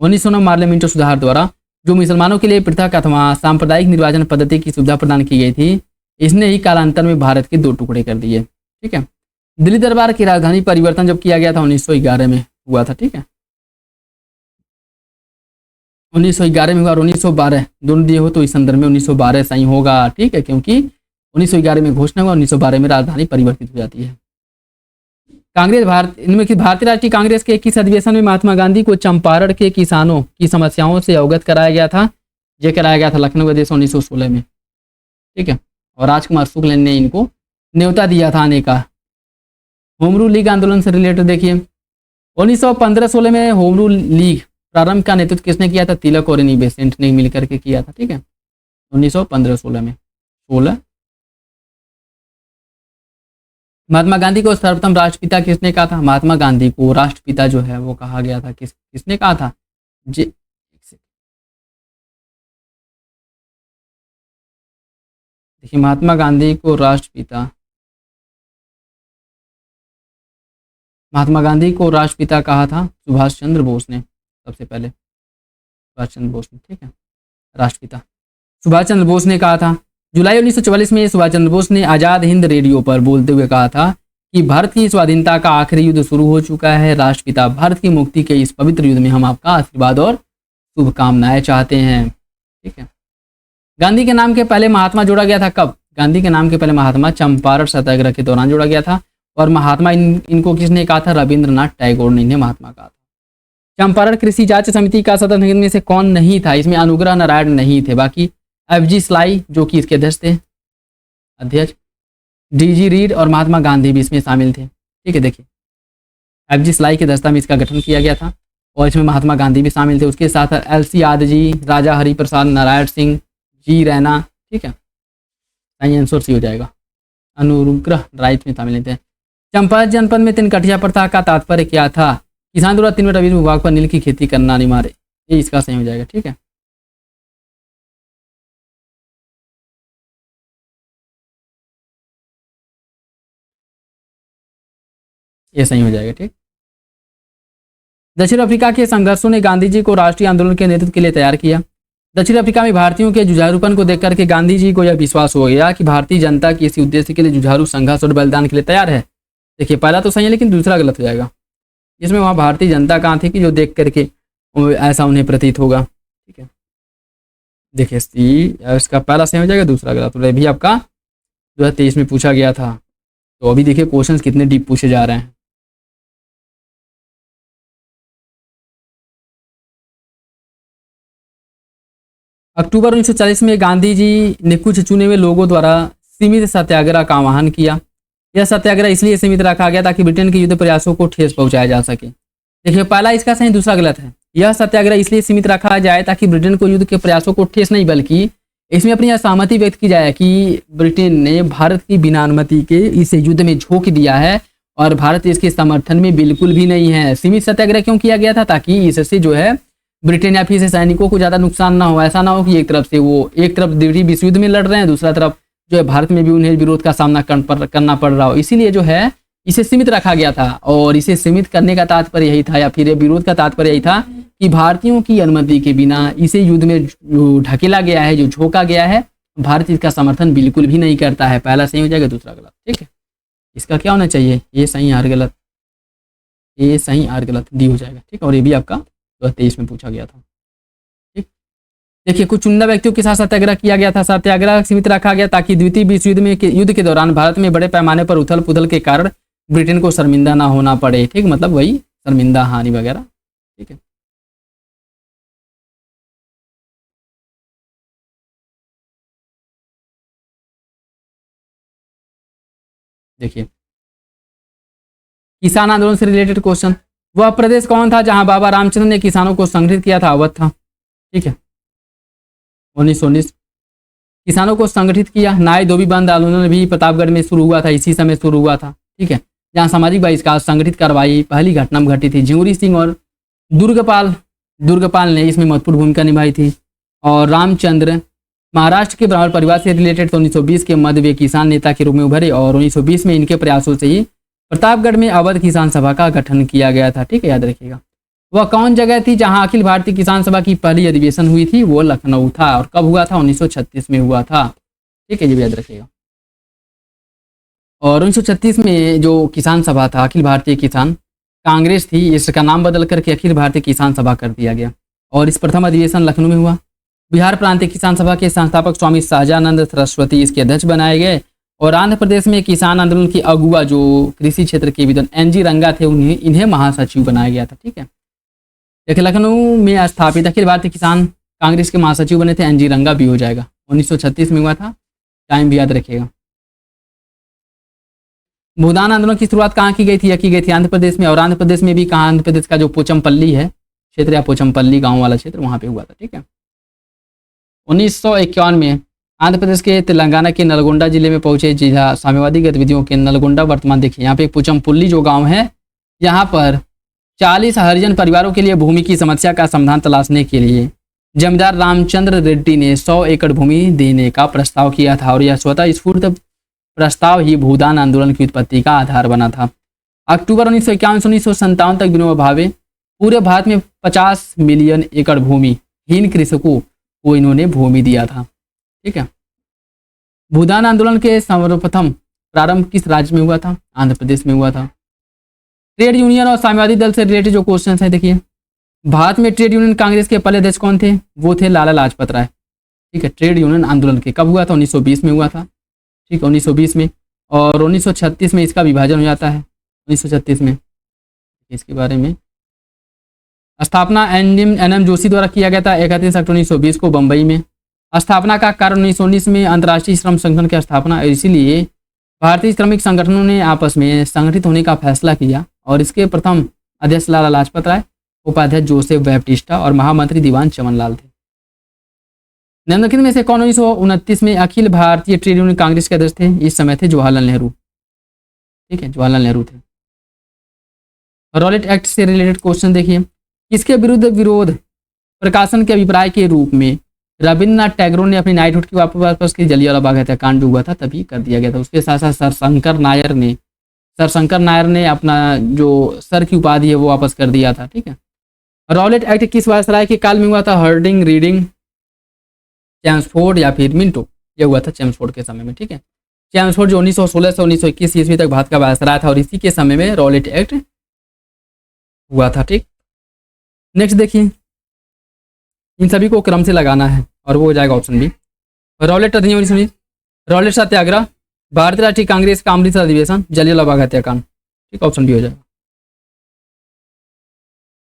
1909 पार्लियामेंट सुधार द्वारा जो मुसलमानों के लिए पृथक अथवा सांप्रदायिक निर्वाचन पद्धति की सुविधा प्रदान की गई थी, इसने ही कालांतर में भारत के 2 टुकड़े कर दिए। ठीक है, दिल्ली दरबार की राजधानी परिवर्तन जब किया गया था 1911 में हुआ था। ठीक है, 1911 में हुआ और 1912 दोनों दिए हो तो इस संदर्भ में 1912 सही होगा। ठीक है, क्योंकि 1911 में घोषणा हुआ, 1912 में राजधानी परिवर्तित हो जाती है। कांग्रेस भारतीय राष्ट्रीय कांग्रेस के 21 अधिवेशन में महात्मा गांधी को चंपारण के किसानों की समस्याओं से अवगत कराया गया था। ये कराया गया था लखनऊ आदेश 1916 में, ठीक है। और राजकुमार शुक्ल ने इनको न्योता दिया था आने का। होम रूल लीग आंदोलन से रिलेटेड देखिए 1915-16 में होम रूल लीग प्रारंभ का नेतृत्व किसने किया था? तिलक और एनी बेसेंट ने मिलकर के किया था, ठीक है, 1915-16 में। 16 महात्मा गांधी को सर्वप्रथम राष्ट्रपिता किसने कहा था? महात्मा गांधी को राष्ट्रपिता जो है वो कहा गया था, किसने कहा था? देखिए महात्मा गांधी को राष्ट्रपिता कहा था सुभाष चंद्र बोस ने, सबसे पहले सुभाष चंद्र बोस ने, ठीक है, राष्ट्रपिता सुभाष चंद्र बोस ने कहा था। जुलाई 1944 में सुभाष चंद्र बोस ने आज़ाद हिंद रेडियो पर बोलते हुए कहा था कि भारत की स्वाधीनता का आखिरी युद्ध शुरू हो चुका है। राष्ट्रपिता, भारत की मुक्ति के इस पवित्र युद्ध में हम आपका आशीर्वाद और शुभकामनाएं चाहते हैं, ठीक है। गांधी के नाम के पहले महात्मा जोड़ा गया था कब? गांधी के नाम के पहले महात्मा चंपारण सत्याग्रह के दौरान जोड़ा गया था। और महात्मा इनको किसने कहा था? रविंद्रनाथ टैगोर ने इन्हें महात्मा कहा था। चंपारण कृषि जांच समिति का सदस्य में से कौन नहीं था? इसमें अनुग्रह नारायण नहीं थे, बाकी FG स्लाई जो कि इसके अध्यक्ष थे, DG रीड और महात्मा गांधी भी इसमें शामिल थे, ठीक है। देखिए FG स्लाई की अध्यक्षता में इसका गठन किया गया था और इसमें महात्मा गांधी भी शामिल थे। उसके साथ LC यादव, राजा हरिप्रसाद, नारायण सिंह, जी रैना, ठीक है, सही आंसर सी हो जाएगा। अनुग्रह राइट में शामिल थे। चंपारण जनपद में तिनकटिया प्रथा का तात्पर्य क्या था? किसान द्वारा 3 बटा 20 विभाग पर नील की खेती करना अनिवार्य, ये इसका सही हो जाएगा, ठीक है। ये सही हो जाएगा, ठीक। दक्षिण अफ्रीका के संघर्षों ने गांधी जी को राष्ट्रीय आंदोलन के नेतृत्व के लिए तैयार किया। दक्षिण अफ्रीका में भारतीयों के जुझारूपन को देखकर के गांधी जी को यह विश्वास हो गया कि भारतीय जनता किसी उद्देश्य के लिए जुझारू संघर्ष और बलिदान के लिए तैयार है। देखिए पहला तो सही है लेकिन दूसरा गलत हो जाएगा। इसमें वहाँ भारतीय जनता कहाँ थी कि जो देख करके ऐसा उन्हें प्रतीत होगा, ठीक है। देखिए सी इसका पहला सही हो जाएगा, दूसरा गलत हो जाएगा। भी आपका 2023 में पूछा गया था। तो अभी देखिए क्वेश्चंस कितने डीप पूछे जा रहे हैं। अक्टूबर 1940 में गांधी जी ने कुछ चुने हुए लोगों द्वारा सीमित सत्याग्रह का आह्वान किया। यह सत्याग्रह इसलिए सीमित रखा गया ताकि ब्रिटेन के युद्ध प्रयासों को ठेस पहुंचाया जा सके। देखिए पहला इसका सही, दूसरा गलत है। यह सत्याग्रह इसलिए सीमित रखा जाए ताकि ब्रिटेन को युद्ध के प्रयासों को ठेस नहीं, बल्कि इसमें अपनी असहमति व्यक्त की जाए कि ब्रिटेन ने भारत की बिना अनुमति के इस युद्ध में झोंक दिया है और भारत इसके समर्थन में बिल्कुल भी नहीं है। सीमित सत्याग्रह क्यों किया गया था? ताकि इससे जो है ब्रिटेन या फिर सैनिकों को ज़्यादा नुकसान ना हो। ऐसा ना हो कि एक तरफ द्वितीय विश्व युद्ध में लड़ रहे हैं, दूसरा तरफ जो है भारत में भी उन्हें विरोध का सामना करना पड़ रहा हो। इसीलिए जो है इसे सीमित रखा गया था। और इसे सीमित करने का तात्पर्य यही था, या फिर ये विरोध का तात्पर्य यही था कि भारतीयों की अनुमति के बिना इसे युद्ध में जो ढकेला गया है, जो झोंका गया है, भारत इसका समर्थन बिल्कुल भी नहीं करता है। पहला सही हो जाएगा, दूसरा गलत, ठीक है। इसका क्या होना चाहिए? ये सही आर गलत, ये सही आर गलत, डी हो जाएगा, ठीक। और ये भी आपका 2023 में पूछा गया था, ठीक। देखिए कुछ चुनिंदा व्यक्तियों के साथ सत्याग्रह किया गया था। सत्याग्रह सीमित रखा गया ताकि द्वितीय विश्व युद्ध के दौरान भारत में बड़े पैमाने पर उथल पुथल के कारण ब्रिटेन को शर्मिंदा ना होना पड़े, ठीक। मतलब वही शर्मिंदा हानि वगैरह, ठीक है। देखिए किसान आंदोलन से रिलेटेड क्वेश्चन, वह प्रदेश कौन था जहां बाबा रामचंद्र ने किसानों को संगठित किया था? अवध था, ठीक है। 1919 किसानों को संगठित किया। नाई धोबी बंद आंदोलन भी प्रतापगढ़ में शुरू हुआ था, इसी समय शुरू हुआ था, ठीक है। जहां सामाजिक बहिष्कार संगठित कार्रवाई पहली घटना में घटी थी। ज्योति सिंह और दुर्गपाल ने इसमें महत्वपूर्ण भूमिका निभाई थी। और रामचंद्र महाराष्ट्र के ब्राह्मण परिवार से रिलेटेड। तो 1920 के मध्य वे किसान नेता के रूप में उभरे और 1920 में इनके प्रयासों से ही प्रतापगढ़ में अवध किसान सभा का गठन किया गया था, ठीक है, याद रखिएगा। वह कौन जगह थी जहां अखिल भारतीय किसान सभा की पहली अधिवेशन हुई थी? वो लखनऊ था। और कब हुआ था? 1936 में हुआ था, ठीक है, ये भी याद रखिएगा। और 1936 में जो किसान सभा था, अखिल भारतीय किसान कांग्रेस थी, इसका नाम बदल करके अखिल भारतीय किसान सभा कर दिया गया। और इस प्रथम अधिवेशन लखनऊ में हुआ। बिहार प्रांतीय किसान सभा के संस्थापक स्वामी सहजानंद सरस्वती इसके अध्यक्ष बनाए गए। और आंध्र प्रदेश में किसान आंदोलन की अगुआ जो कृषि क्षेत्र के विद्वान NG रंगा थे, इन्हें महासचिव बनाया गया था, ठीक है। देखिए लखनऊ में स्थापित अखिल भारतीय किसान कांग्रेस के महासचिव बने थे एनजी रंगा, भी हो जाएगा। 1936 में हुआ था, टाइम भी याद रखिएगा। भूदान आंदोलन की शुरुआत कहाँ की गई थी? की गई थी आंध्र प्रदेश में, और आंध्र प्रदेश में भी कहाँ? आंध्र प्रदेश का जो पोचमपल्ली है क्षेत्र या पोचमपल्ली गांव वाला क्षेत्र, वहां पे हुआ था। ठीक है। 1951 में आंध्र प्रदेश के तेलंगाना के नलगोंडा जिले में पहुंचे, जिला साम्यवादी गतिविधियों के नलगोंडा, वर्तमान देखिए यहाँ पे पोचमपल्ली जो गांव है, यहाँ पर 40 हरिजन परिवारों के लिए भूमि की समस्या का समाधान तलाशने के लिए जमींदार रामचंद्र रेड्डी ने 100 एकड़ भूमि देने का प्रस्ताव किया था, और यह स्वतः स्फूर्त प्रस्ताव ही भूदान आंदोलन की उत्पत्ति का आधार बना था। अक्टूबर 1951 से 1957 तक विनोबा भावे पूरे भारत में 50 मिलियन एकड़ भूमि हीन कृषकों को इन्होंने भूमि दिया था। ठीक है। भूदान आंदोलन के सर्वप्रथम प्रारंभ किस राज्य में हुआ था? आंध्र प्रदेश में हुआ था। ट्रेड यूनियन और साम्यवादी दल से रिलेटेड जो क्वेश्चन है देखिए, भारत में ट्रेड यूनियन कांग्रेस के पहले अध्यक्ष कौन थे? वो थे लाला लाजपत राय। ठीक है। ट्रेड यूनियन आंदोलन के कब हुआ था? 1920 में हुआ था। ठीक है, 1920 में। और 1936 में इसका विभाजन हो जाता है। 1936 में इसके बारे में स्थापना एन एम जोशी द्वारा किया गया था 31 अक्टूबर 1920 को बम्बई में। स्थापना का कारण 1919 में अंतर्राष्ट्रीय श्रम संगठन की स्थापना, इसीलिए भारतीय श्रमिक संगठनों ने आपस में संगठित होने का फैसला किया, और इसके प्रथम अध्यक्ष लाला लाजपत राय, उपाध्यक्ष जोसेफ बैप्टिस्टा और महामंत्री दीवान चमनलाल थे। निम्नलिखित में से कौन 1929 में अखिल भारतीय ट्रेड यूनियन कांग्रेस के अध्यक्ष थे? इस समय थे जवाहरलाल नेहरू। ठीक है, जवाहरलाल नेहरू थे। रॉलेट एक्ट से रिलेटेड क्वेश्चन देखिए, किसके विरुद्ध विरोध प्रकाशन के अभिप्राय के रूप में रविन्द्रनाथ टैगोर ने अपनी नाइटहुड की वापस की? जलियांवाला बाग हत्याकांड जो हुआ था तभी कर दिया गया था। उसके साथ साथ सरशंकर नायर ने अपना जो सर की उपाधि है वो वापस कर दिया था। ठीक है। रॉलेट एक्ट किस वायसराय के काल में हुआ था? हर्डिंग, रीडिंग, चैम्सफोर्ड या फिर मिंटो? ये हुआ था चैम्सफोर्ड के समय में। ठीक है। चैम्सफोर्ड जो 1916 से 1921 ईस्वी तक भारत का वायसराय था, और इसी के समय में रॉलेट एक्ट हुआ था। ठीक। नेक्स्ट देखिए, इन सभी को क्रम से लगाना है और वो हो जाएगा ऑप्शन बी। रॉलेट अधिनियम 1919, रॉलेट सत्याग्रह, भारतीय राष्ट्रीय कांग्रेस का अमृतसर अधिवेशन, जलियांवाला बाग हत्याकांड। ठीक, ऑप्शन बी हो जाएगा।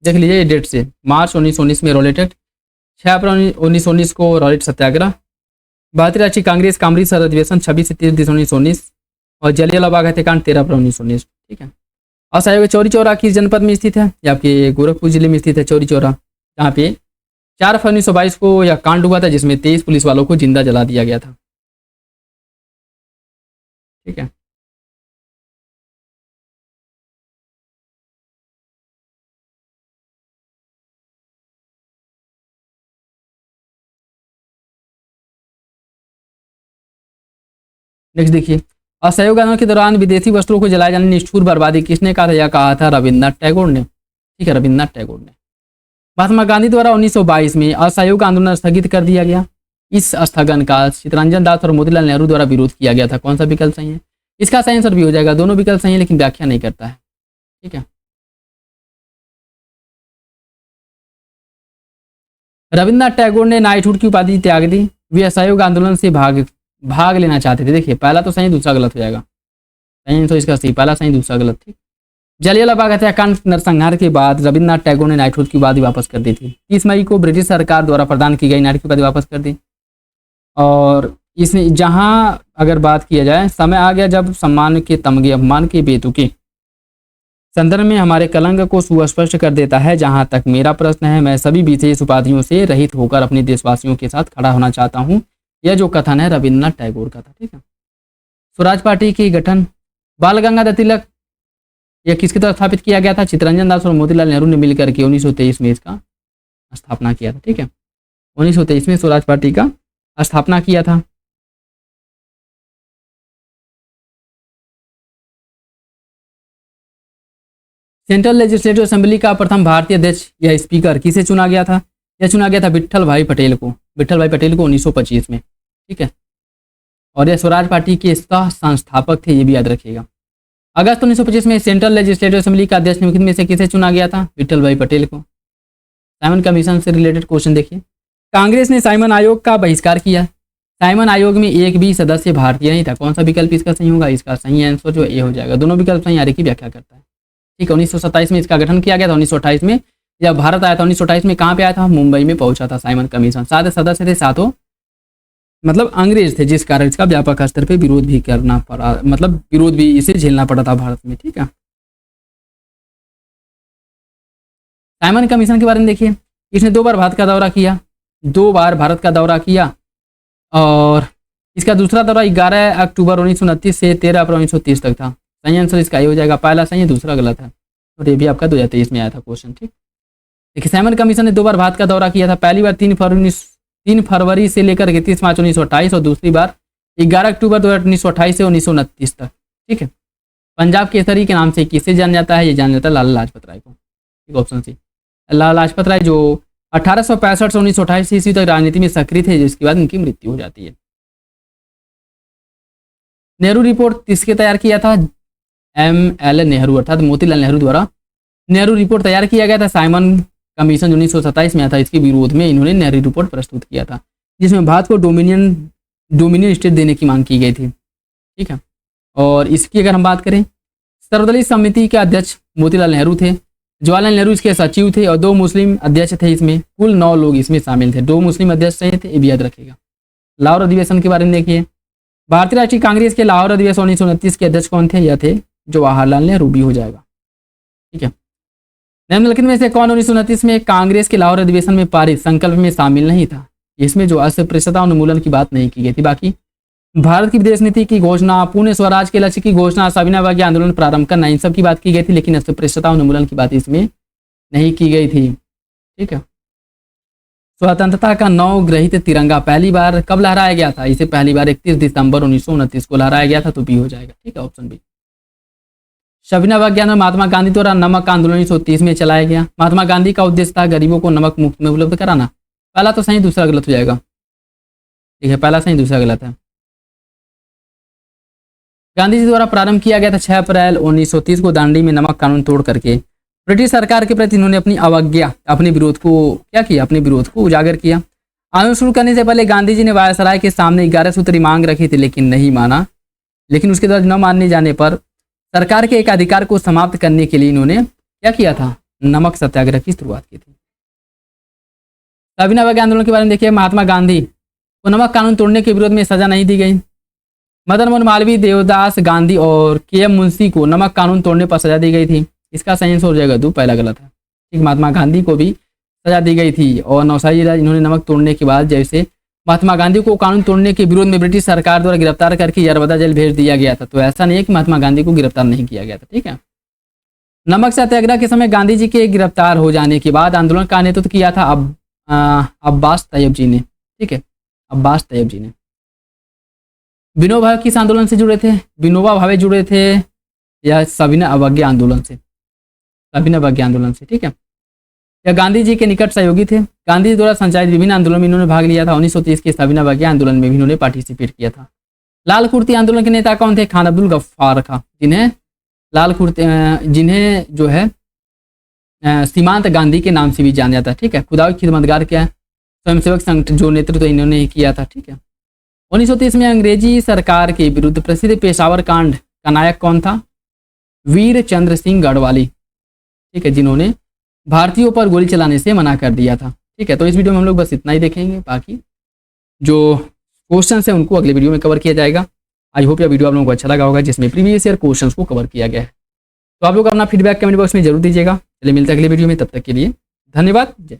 देख लीजिए ये डेट से, मार्च 1919 में रॉलेट एक्ट, 6 अप्रैल 1919 को रॉलेट सत्याग्रह, भारतीय राष्ट्रीय कांग्रेस का अमृतसर अधिवेशन 26 से 30 दिसंबर 1919, और जलियांवाला बाग हत्याकांड 13 अप्रैल 1919। ठीक है। असहयोग चौरी चौरा किस जनपद में स्थित है? ये आपके गोरखपुर जिले में स्थित है चौरी चौरा, जहाँ पे 4 फरवरी 1922 को यह कांड हुआ था, जिसमें 23 पुलिस वालों को जिंदा जला दिया गया था। ठीक है। नेक्स्ट देखिए, असहयोग आंदोलन के दौरान विदेशी वस्त्रों को जलाए जाने निष्ठुर बर्बादी किसने कहा था? यह कहा था रविन्द्रनाथ टैगोर ने। ठीक है, रविन्द्रनाथ टैगोर ने। महात्मा गांधी द्वारा 1922 में असहयोग आंदोलन स्थगित कर दिया गया। इस स्थगन का चित्तरंजन दास और मोतीलाल नेहरू द्वारा विरोध किया गया था। कौन सा विकल्प सही है? इसका सही आंसर भी हो जाएगा। दोनों विकल्प सही है लेकिन व्याख्या नहीं करता है। ठीक है। रविन्द्रनाथ टैगोर ने नाइटहुड की उपाधि त्याग दी। वे असहयोग आंदोलन से भाग लेना चाहते थे। देखिए, पहला तो सही, दूसरा गलत हो जाएगा। सही तो इसका सही, पहला सही, दूसरा गलत। ठीक। जलियांवाला बाग हत्याकांड नरसंहार के बाद रविन्द्रनाथ टैगोर ने नाइटहुड की उपाधि वापस कर दी थी। 30 मई को ब्रिटिश सरकार द्वारा प्रदान की गई नाइटहुड की उपाधि वापस कर दी। और इसने जहां अगर बात किया जाए, समय आ गया जब सम्मान के तमगे अपमान के बेतुके संदर्भ में हमारे कलंक को सुस्पष्ट कर देता है। जहां तक मेरा प्रश्न है, मैं सभी विशेष उपाधियों से रहित होकर अपने देशवासियों के साथ खड़ा होना चाहता हूं। यह जो कथन है रविन्द्रनाथ टैगोर का था। ठीक है। स्वराज पार्टी की गठन, बाल गंगाधर तिलक, यह किसकी तरफ स्थापित किया गया था? चित्तरंजन दास और मोतीलाल नेहरू ने मिलकर के 1923 में इसका स्थापना किया था। ठीक है, 1923 में स्वराज पार्टी का स्थापना किया था। सेंट्रल लेजिस्लेटिव असेंबली का प्रथम भारतीय अध्यक्ष या स्पीकर किसे चुना गया था? यह चुना गया था विट्ठल भाई पटेल को। विट्ठल भाई पटेल को 1925 में। ठीक है। और यह स्वराज पार्टी के सह संस्थापक थे, ये भी याद रखिएगा। अगस्त 1925 में सेंट्रल लेजिस्लेटिव असेंबली का अध्यक्ष निम्नलिखित में से किसे चुना गया था? विट्ठल भाई पटेल को। साइमन कमीशन से रिलेटेड क्वेश्चन देखिए, कांग्रेस ने साइमन आयोग का बहिष्कार किया। साइमन आयोग में एक भी सदस्य भारतीय नहीं था। कौन सा विकल्प इसका सही होगा? इसका सही आंसर जो ए हो जाएगा। दोनों विकल्प सही, आगे की व्याख्या करता है। ठीक है। 1927 में इसका गठन किया गया था। 1928 में जब भारत आया था 1928 में, कहाँ पे आया था? मुंबई में पहुंचा था साइमन कमीशन। 7 सदस्य थे, सातों मतलब अंग्रेज थे, जिस कारण इसका व्यापक स्तर पे विरोध भी करना पड़ा, मतलब विरोध भी इसे झेलना पड़ा था भारत में। ठीक है, साइमन कमीशन के बारे में देखिए, इसने 2 बार भारत का दौरा किया, 2 बार भारत का दौरा किया, और इसका दूसरा दौरा 11 अक्टूबर 1929 से 13 अप्रैल 1930 तक था। सही आंसर इसका ये हो जाएगा, पहला सही है, दूसरा गलत है। और ये भी आपका 2023 में आया था क्वेश्चन। ठीक, देखिए साइमन कमीशन ने 2 बार भारत का दौरा किया था, पहली बार 3 फरवरी से लेकर 31 मार्च 1928 और दूसरी बार 11 अक्टूबर 1928 से 1929 तक। ठीक है, पंजाब केसरी के नाम से किसे जाना जाता है? ये जाना जाता है लाला लाजपत राय को। ठीक, ऑप्शन सी, लाला लाजपत राय, जो 1865 से 1928 ईस्वी तक राजनीति में सक्रिय थे, जिसके बाद उनकी मृत्यु हो जाती है। नेहरू रिपोर्ट किसके तैयार किया था? ML नेहरू अर्थात मोतीलाल नेहरू द्वारा नेहरू रिपोर्ट तैयार किया गया था। साइमन कमीशन 1927 में आया था, इसके विरोध में इन्होंने नेहरू रिपोर्ट प्रस्तुत किया था, जिसमें भारत को डोमिनियन स्टेट देने की मांग की गई थी। ठीक है, और इसकी अगर हम बात करें, सर्वदलीय समिति के अध्यक्ष मोतीलाल नेहरू थे, जवाहरलाल नेहरू इसके सचिव थे, और 2 मुस्लिम अध्यक्ष थे। इसमें कुल 9 लोग इसमें शामिल थे, 2 मुस्लिम अध्यक्ष रहे थे, ये भी याद रखिएगा। लाहौर अधिवेशन के बारे में देखिए, भारतीय राष्ट्रीय कांग्रेस के लाहौर अधिवेशन 1929 के अध्यक्ष कौन थे? यह थे जवाहरलाल नेहरू, भी हो जाएगा। ठीक है, निम्नलिखित में से कौन 1929 में कांग्रेस के लाहौर अधिवेशन में पारित संकल्प में शामिल नहीं था? इसमें जो अस्पृश्यता उन्मूलन की बात नहीं की गई थी। बाकी भारत की विदेश नीति की घोषणा, पूर्ण स्वराज के लक्ष्य की घोषणा, सविनय अवज्ञा आंदोलन प्रारंभ करना, इन सब की बात की गई थी, लेकिन अस्पृश्यता उन्मूलन की बात इसमें नहीं की गई थी। ठीक है, स्वतंत्रता का नवग्रहित तिरंगा पहली बार कब लहराया गया था? इसे पहली बार 31 दिसंबर 1929 को लहराया गया था, तो बी हो जाएगा। ठीक है, ऑप्शन बी। सविनय अवज्ञा में महात्मा गांधी द्वारा नमक आंदोलन 1930 में चलाया गया। महात्मा गांधी का उद्देश्य था गरीबों को नमक मुफ्त में उपलब्ध कराना। पहला तो सही, दूसरा गलत हो जाएगा। ठीक है, पहला सही, दूसरा गलत है। गांधी जी द्वारा प्रारंभ किया गया था 6 अप्रैल 1930 को दांडी में नमक कानून तोड़ करके ब्रिटिश सरकार के प्रति इन्होंने अपनी अवज्ञा, अपने विरोध को क्या किया? अपने विरोध को उजागर किया। आंदोलन शुरू करने से पहले गांधी जी ने वायसराय के सामने 11 सूत्री मांग रखी थी, लेकिन नहीं माना। लेकिन उसके बाद न मानने जाने पर सरकार के एक अधिकार को समाप्त करने के लिए इन्होंने क्या किया था? नमक सत्याग्रह की शुरुआत की थी। सविनय अवज्ञा आंदोलन के बारे में देखिए, महात्मा गांधी को नमक कानून तोड़ने के विरोध में सजा नहीं दी गई। मदन मोहन मालवीय, देवदास गांधी और KM मुंशी को नमक कानून तोड़ने पर सजा दी गई थी। इसका सही आंसर हो जाएगा 2, पहला गलत है। ठीक, महात्मा गांधी को भी सजा दी गई थी, और नौशाही राज इन्होंने नमक तोड़ने के बाद जैसे महात्मा गांधी को कानून तोड़ने के विरोध में ब्रिटिश सरकार द्वारा गिरफ्तार करके यरबदा जेल भेज दिया गया था, तो ऐसा नहीं है कि महात्मा गांधी को गिरफ्तार नहीं किया गया था। ठीक है, नमक सत्याग्रह के समय गांधी जी के गिरफ्तार हो जाने के बाद आंदोलन का नेतृत्व किया था अब्बास तैयब जी ने। ठीक है, अब्बास तैयब जी ने। विनोबा भावे किस आंदोलन से जुड़े थे? विनोबा भावे जुड़े थे या सविनय अवज्ञा आंदोलन से? सविनय अवज्ञा आंदोलन से। ठीक है, यह गांधी जी के निकट सहयोगी थे। गांधी जी द्वारा संचालित विभिन्न आंदोलन में इन्होंने भाग लिया था। 1930 के सविनय अवज्ञा आंदोलन में भी इन्होंने पार्टिसिपेट किया था। लाल कुर्ती आंदोलन के नेता कौन थे? खान अब्दुल गफ्फार खां, जिन्हें जो है सीमांत गांधी के नाम से भी जाना जाता है। ठीक है, खुदाई खिदमतगार क्या है? स्वयंसेवक संगठन जो नेतृत्व इन्होंने किया था। ठीक है, 1930 में अंग्रेजी सरकार के विरुद्ध प्रसिद्ध पेशावर कांड का नायक कौन था? वीर चंद्र सिंह गढ़वाली। ठीक है, जिन्होंने भारतीयों पर गोली चलाने से मना कर दिया था। ठीक है, तो इस वीडियो में हम लोग बस इतना ही देखेंगे, बाकी जो क्वेश्चन है उनको अगले वीडियो में कवर किया जाएगा। आई होप यह वीडियो आप लोगों को अच्छा लगा होगा, जिसमें प्रीवियस ईयर क्वेश्चंस को कवर किया गया है। तो आप लोग अपना फीडबैक कमेंट बॉक्स में जरूर दीजिएगा। चलिए मिलते हैं अगले वीडियो में, तब तक के लिए धन्यवाद। जय